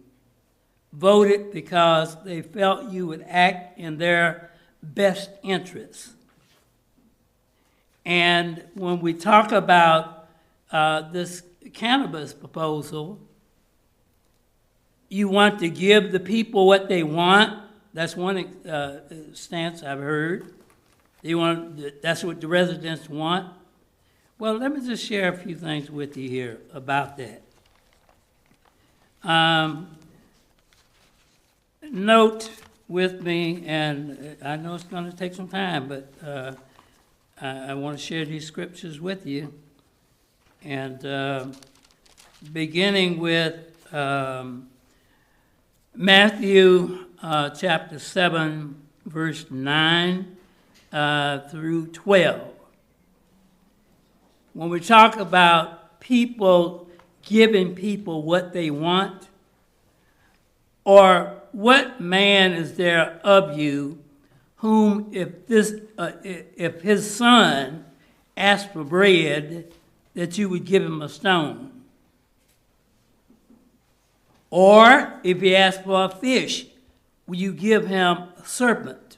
voted because they felt you would act in their best interests. And when we talk about this cannabis proposal, you want to give the people what they want. That's one stance I've heard. That's what the residents want. Well, let me just share a few things with you here about that. Note with me, and I know it's going to take some time, but I want to share these scriptures with you. And beginning with Matthew chapter 7, verse 9 through 12. When we talk about people giving people what they want, or what man is there of you whom if his son asked for bread, that you would give him a stone? Or if he asked for a fish, will you give him a serpent?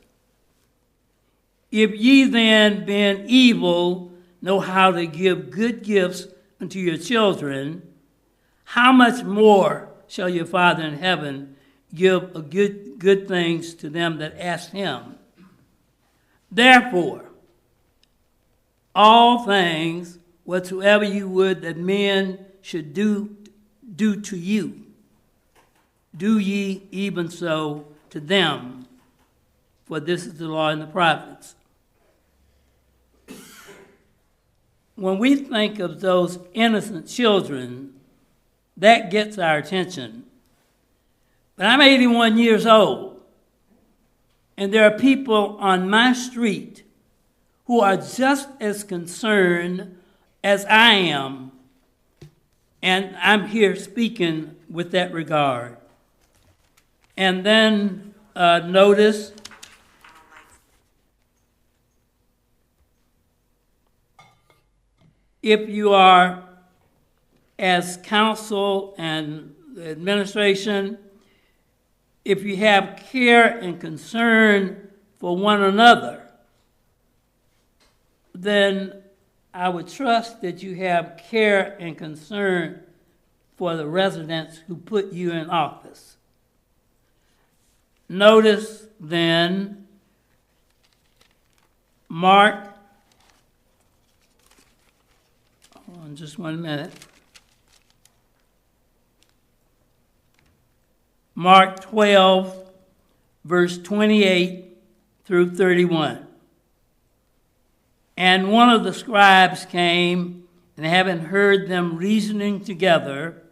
If ye then, being evil, know how to give good gifts unto your children, how much more shall your Father in heaven give a good things to them that ask him? Therefore, all things whatsoever you would that men should do to you, do ye even so to them, for this is the law and the prophets. When we think of those innocent children, that gets our attention. But I'm 81 years old, and there are people on my street who are just as concerned as I am, and I'm here speaking with that regard. And then notice if you are, as council and administration, if you have care and concern for one another, then I would trust that you have care and concern for the residents who put you in office. Notice then Mark, hold on just 1 minute. Mark 12, verse 28 through 31. And one of the scribes came, and having heard them reasoning together,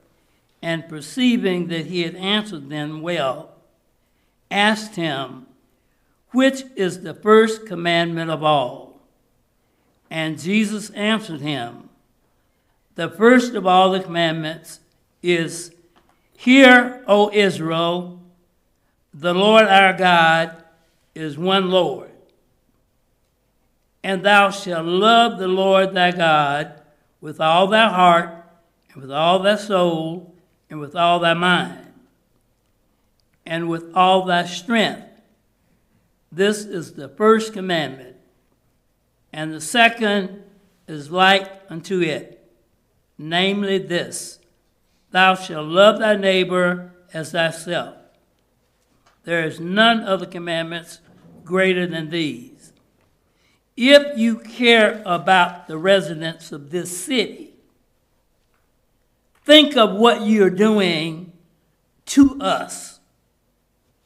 and perceiving that he had answered them well, asked him, "Which is the first commandment of all?" And Jesus answered him, "The first of all the commandments is, Hear, O Israel, the Lord our God is one Lord. And thou shalt love the Lord thy God with all thy heart, and with all thy soul, and with all thy mind, and with all thy strength. This is the first commandment. And the second is like unto it, namely this, Thou shalt love thy neighbor as thyself. There is none of the commandments greater than these. If you care about the residents of this city, think of what you're doing to us.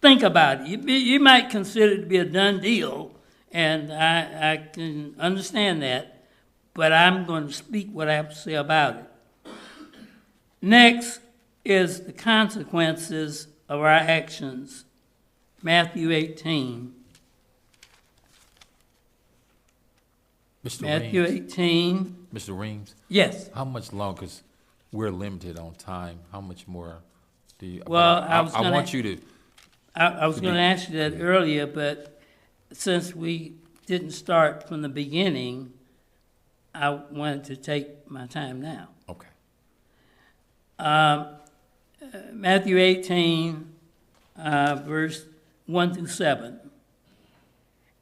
Think about it. You might consider it to be a done deal, and I can understand that, but I'm going to speak what I have to say about it. Next is the consequences of our actions. Matthew 18. Matthew 18. Mr. Reams? Yes. How much longer, because we're limited on time, how much more do you? Well, I want you to. I was going to ask you that earlier, but since we didn't start from the beginning, I wanted to take my time now. Okay. Matthew 18, verse 1 through 7.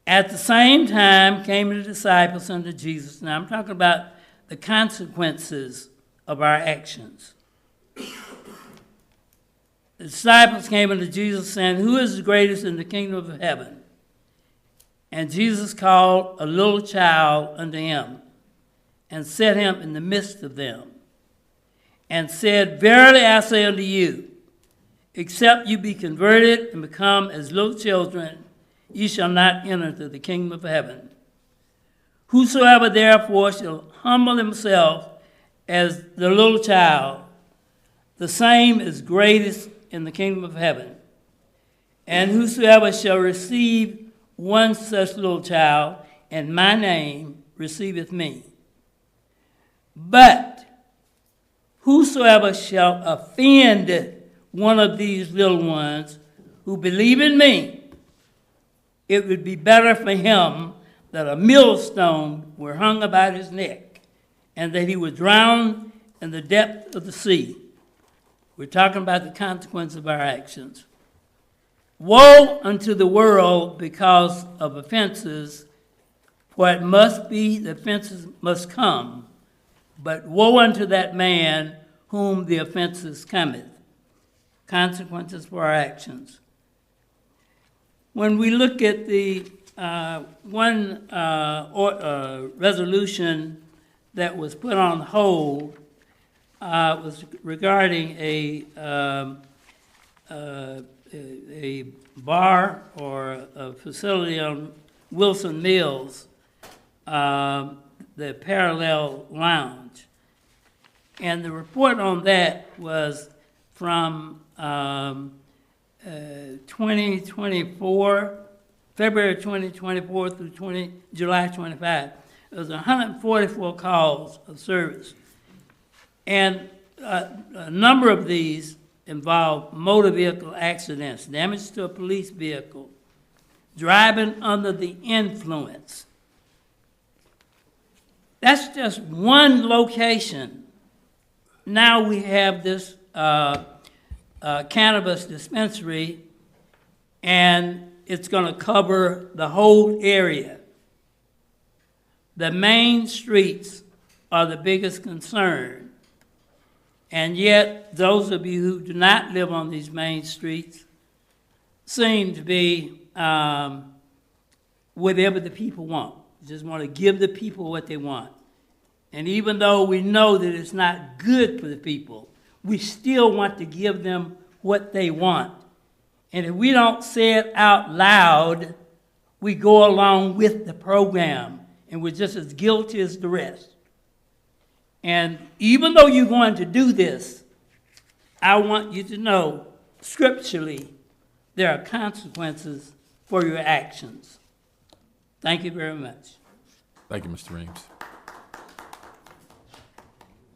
At the same time came the disciples unto Jesus. Now I'm talking about the consequences of our actions. The disciples came unto Jesus saying, Who is the greatest in the kingdom of heaven? And Jesus called a little child unto him, and set him in the midst of them, and said, Verily I say unto you, except you be converted and become as little children, ye shall not enter into the kingdom of heaven. Whosoever therefore shall humble himself as the little child, the same is greatest in the kingdom of heaven. And whosoever shall receive one such little child in my name receiveth me. But whosoever shall offend one of these little ones who believe in me, it would be better for him that a millstone were hung about his neck, and that he would drown in the depth of the sea. We're talking about the consequence of our actions. Woe unto the world because of offenses, for it must be, the offenses must come. But woe unto that man whom the offenses cometh. Consequences for our actions. When we look at the resolution that was put on hold, was regarding a bar or a facility on Wilson Mills, the Parallel Lounge. And the report on that was from 2024, February 2024 through July 25. It was 144 calls of service. And a number of these involved motor vehicle accidents, damage to a police vehicle, driving under the influence. That's just one location. Now we have this cannabis dispensary, and it's going to cover the whole area. The main streets are the biggest concern. And yet, those of you who do not live on these main streets seem to be whatever the people want. Just want to give the people what they want. And even though we know that it's not good for the people, we still want to give them what they want. And if we don't say it out loud, we go along with the program, and we're just as guilty as the rest. And even though you're going to do this, I want you to know, scripturally, there are consequences for your actions. Thank you very much. Thank you, Mr. Reams.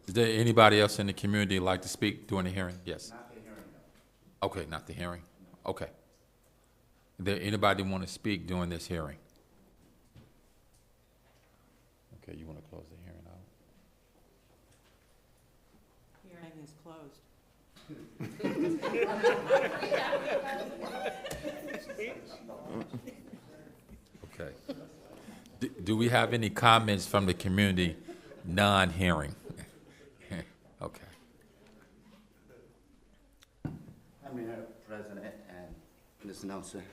Is there anybody else in the community who'd like to speak during the hearing? Yes. Not the hearing, no. Okay, not the hearing. Okay. Is there anybody want to speak during this hearing? Okay, you want to close the hearing out? Hearing is closed. Okay. Do we have any comments from the community non-hearing? Okay. I'm here, President and Ms. Nelson.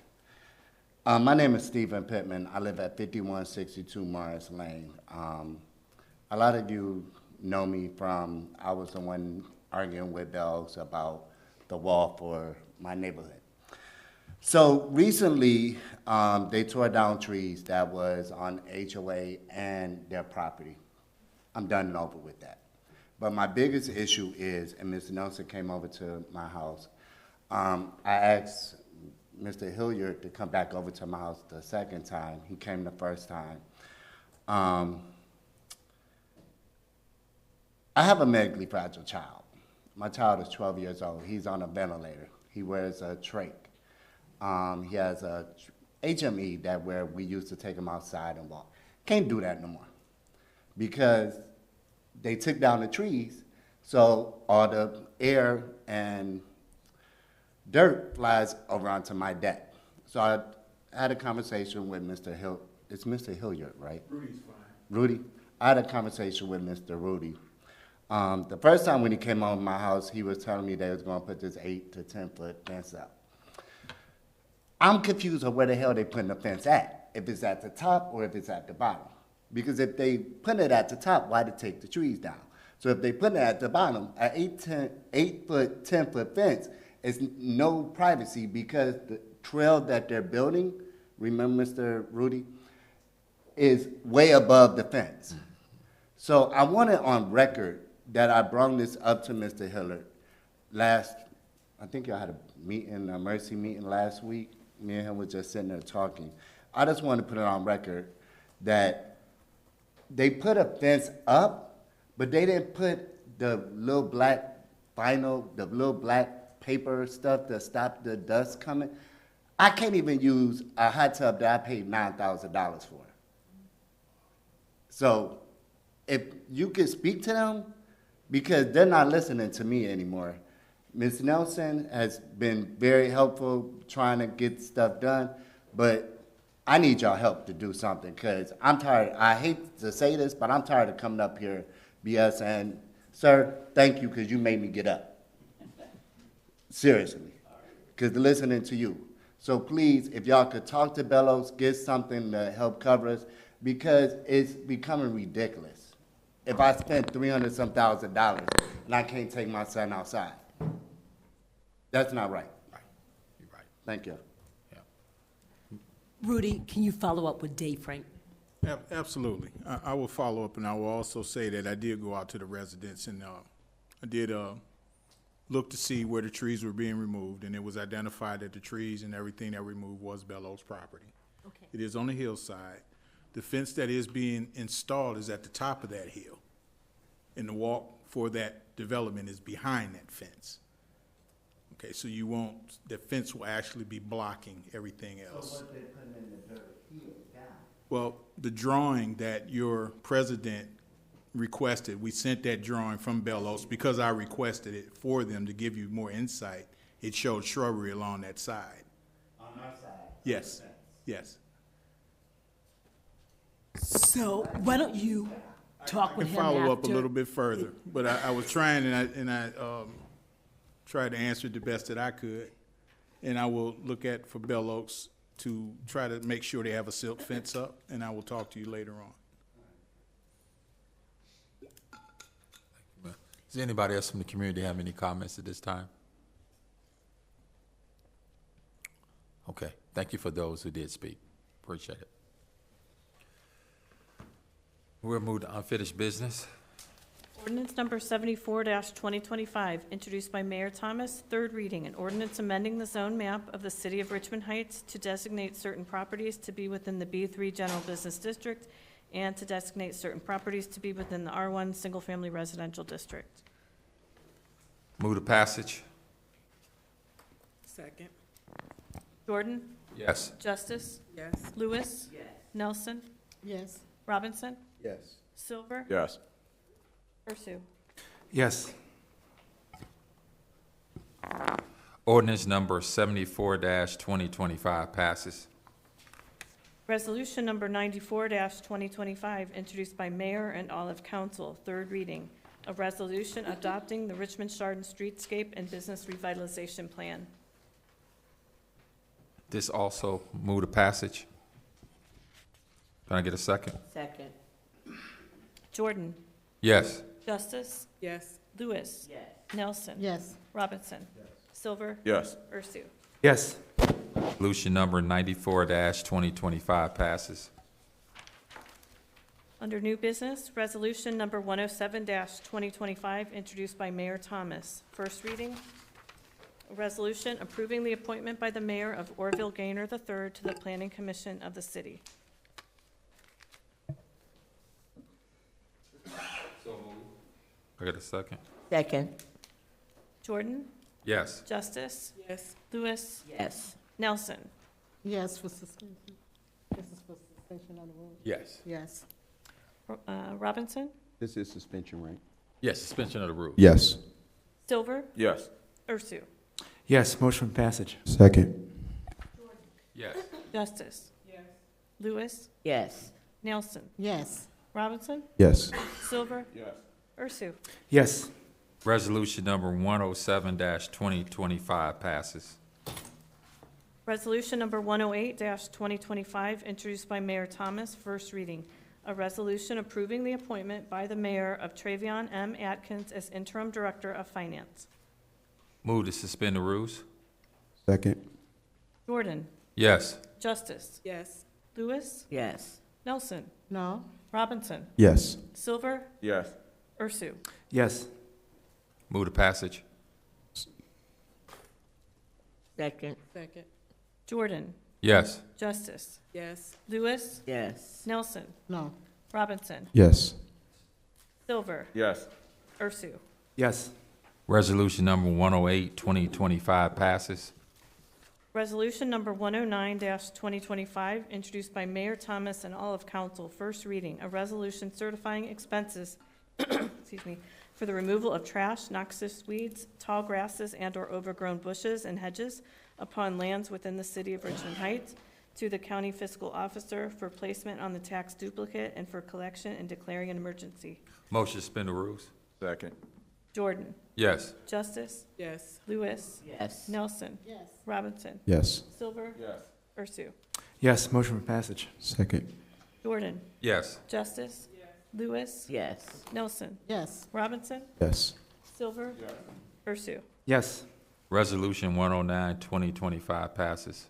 My name is Stephen Pittman. I live at 5162 Morris Lane. A lot of you know me from, I was the one arguing with Bells about the wall for my neighborhood. So recently, they tore down trees that was on HOA and their property. I'm done and over with that. But my biggest issue is, and Mr. Nelson came over to my house, I asked Mr. Hilliard to come back over to my house the second time. He came the first time. I have a medically fragile child. My child is 12 years old. He's on a ventilator. He wears a trach. He has a HME that where we used to take him outside and walk. Can't do that no more because they took down the trees, so all the air and dirt flies over onto my deck. So I had a conversation with Mr. It's Mr. Hilliard, right? Rudy's fine. Rudy? I had a conversation with Mr. Rudy. The first time when he came over my house, he was telling me they was gonna put this 8 to 10 foot fence up. I'm confused on where the hell they putting the fence at, if it's at the top or if it's at the bottom. Because if they put it at the top, why to take the trees down? So if they put it at the bottom, an 8 foot, 10 foot fence is no privacy because the trail that they're building, remember Mr. Rudy, is way above the fence. So I want it on record that I brought this up to Mr. Hilliard I think y'all had a meeting, a mercy meeting last week. Me and him was just sitting there talking. I just want to put it on record that they put a fence up, but they didn't put the little black vinyl, the little black paper stuff to stop the dust coming. I can't even use a hot tub that I paid $9,000 for. So if you could speak to them, because they're not listening to me anymore. Ms. Nelson has been very helpful trying to get stuff done, but I need y'all help to do something because I'm tired. I hate to say this, but I'm tired of coming up here BS and, sir, thank you because you made me get up. Seriously, because listening to you. So please, if y'all could talk to Bellows, get something to help cover us because it's becoming ridiculous. If I spent $300-some thousand and I can't take my son outside. That's not right. Right. You're right. Thank you. Yeah. Rudy, can you follow up with Dave Frank? Absolutely. I will follow up, and I will also say that I did go out to the residents, and I did look to see where the trees were being removed, and it was identified that the trees and everything that were removed was Bellows property. Okay. It is on the hillside. The fence that is being installed is at the top of that hill, and the walk for that development is behind that fence. Okay, so you won't, the fence will actually be blocking everything else. So what they putting in the dirt here, down? Well, the drawing that your president requested, we sent that drawing from Bellows because I requested it for them to give you more insight. It showed shrubbery along that side. On our side? Yes, yes. So why don't you talk with I him can follow up a after- little bit further, but I was trying and I tried to answer it the best that I could. And I will look at for Bellows to try to make sure they have a silk fence up, and I will talk to you later on. Does anybody else from the community have any comments at this time? Okay, thank you for those who did speak. Appreciate it. We'll move to unfinished business. Ordinance number 74-2025, introduced by Mayor Thomas, third reading, an ordinance amending the zone map of the city of Richmond Heights to designate certain properties to be within the B3 General Business District and to designate certain properties to be within the R1 Single Family Residential District. Move to passage. Second. Jordan? Yes. Justice? Yes. Lewis? Nelson? Yes. Robinson? Yes. Silver? Yes. Ursu? Yes. Ordinance number 74-2025 passes. Resolution number 94-2025, introduced by Mayor and all of Council, third reading. A resolution adopting the Richmond Chardon Streetscape and Business Revitalization Plan. This also move to passage. Can I get a second? Second. Jordan? Yes. Justice? Yes. Lewis? Yes. Nelson? Yes. Robinson? Silver? Yes. Ursu? Yes. Resolution number 94-2025 passes. Under new business, resolution number 107-2025, introduced by Mayor Thomas. First reading, a resolution approving the appointment by the mayor of Orville Gaynor III to the Planning Commission of the city. I got a second? Second. Jordan? Yes. Justice? Yes. Lewis? Yes. Nelson? Yes for suspension. This is for suspension on the rules. Yes. Yes. Robinson? This is suspension, right? Yes, suspension of the rules. Yes. Silver? Yes. Ursu? Yes. Motion for passage. Second. Yes. Justice? Yes. Lewis? Yes. Nelson? Yes. Robinson? Yes. Silver? Yes. Ursu? Yes. Resolution number 107-2025 passes. Resolution number 108-2025, introduced by Mayor Thomas, first reading. A resolution approving the appointment by the mayor of Travion M. Atkins as interim director of finance. Move to suspend the rules. Second. Jordan? Yes. Justice? Yes. Lewis? Yes. Nelson? No. Robinson? Yes. Silver? Yes. Ursu? Yes. Move to passage. Second. Second. Jordan? Yes. Justice? Yes. Lewis? Yes. Nelson? No. Robinson? Yes. Silver? Yes. Ursu? Yes. Resolution number 108-2025 passes. Resolution number 109-2025, introduced by Mayor Thomas and all of council, first reading. A resolution certifying expenses excuse me, for the removal of trash, noxious weeds, tall grasses, and/or overgrown bushes and hedges upon lands within the city of Richmond Heights to the county fiscal officer for placement on the tax duplicate and for collection and declaring an emergency. Motion to suspend the rules. Second. Jordan? Yes. Justice? Yes. Lewis? Yes. Nelson? Yes. Robinson? Yes. Silver? Yes. Ursu? Yes. Motion for passage. Second. Jordan? Yes. Justice? Lewis? Yes. Nelson? Yes. Robinson? Yes. Silver? Ursu? Yes. Resolution 109-2025 passes.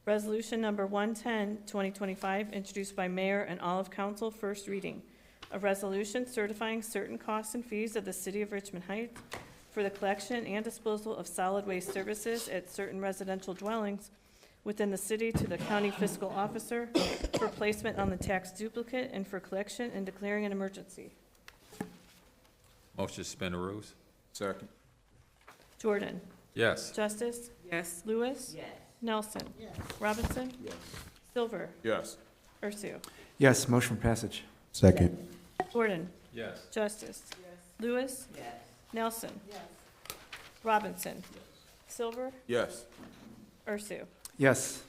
Resolution number 110-2025, introduced by mayor and all of council, first reading. A resolution certifying certain costs and fees of the city of Richmond Heights for the collection and disposal of solid waste services at certain residential dwellings within the city to the county fiscal officer for placement on the tax duplicate and for collection and declaring an emergency. Motion to suspend the rules. Second. Jordan? Yes. Justice? Yes. Lewis? Yes. Nelson? Yes. Robinson? Yes. Silver? Yes. Ursu? Yes. Motion for passage. Second. Jordan? Yes. Justice? Lewis? Yes. Nelson? Yes. Robinson? Silver? Yes. Ursu? Yes.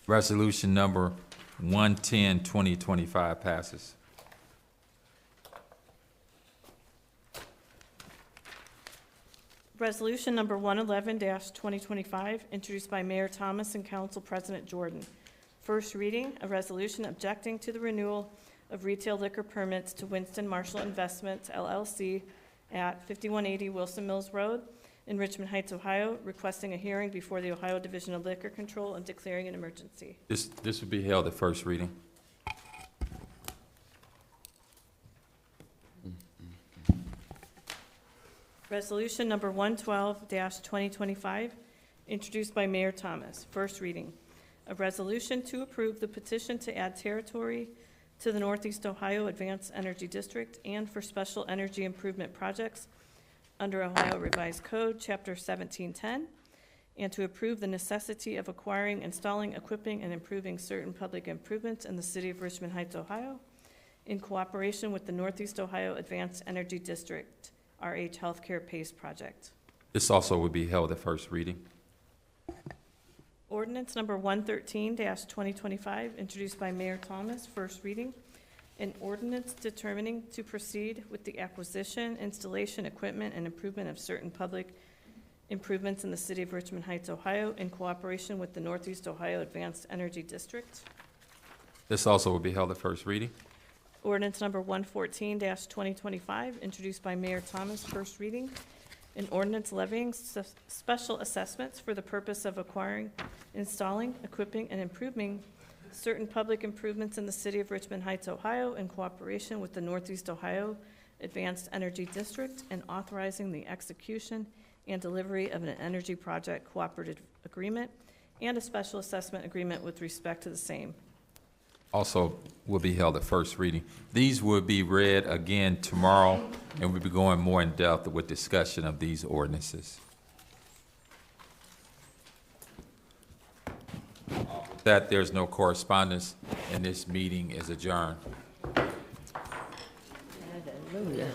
Resolution number 110-2025 passes. Resolution number 111-2025, introduced by Mayor Thomas and Council President Jordan. First reading, a resolution objecting to the renewal of retail liquor permits to Winston Marshall Investments, LLC, at 5180 Wilson Mills Road in Richmond Heights, Ohio, requesting a hearing before the Ohio Division of Liquor Control and declaring an emergency. This would be held at first reading. Resolution number 112-2025, introduced by Mayor Thomas. First reading. A resolution to approve the petition to add territory to the Northeast Ohio Advanced Energy District and for special energy improvement projects under Ohio Revised Code, Chapter 1710, and to approve the necessity of acquiring, installing, equipping, and improving certain public improvements in the city of Richmond Heights, Ohio, in cooperation with the Northeast Ohio Advanced Energy District, RH Healthcare PACE project. This also will be held at first reading. Ordinance number 113-2025, introduced by Mayor Thomas, first reading. An ordinance determining to proceed with the acquisition, installation, equipment, and improvement of certain public improvements in the city of Richmond Heights, Ohio, in cooperation with the Northeast Ohio Advanced Energy District. This also will be held at first reading. Ordinance number 114-2025, introduced by Mayor Thomas, first reading. An ordinance levying special assessments for the purpose of acquiring, installing, equipping, and improving certain public improvements in the city of Richmond Heights, Ohio, in cooperation with the Northeast Ohio Advanced Energy District, and authorizing the execution and delivery of an energy project cooperative agreement and a special assessment agreement with respect to the same. Also will be held at first reading. These will be read again tomorrow, and we'll be going more in depth with discussion of these ordinances. That there's no correspondence, and this meeting is adjourned. Hallelujah.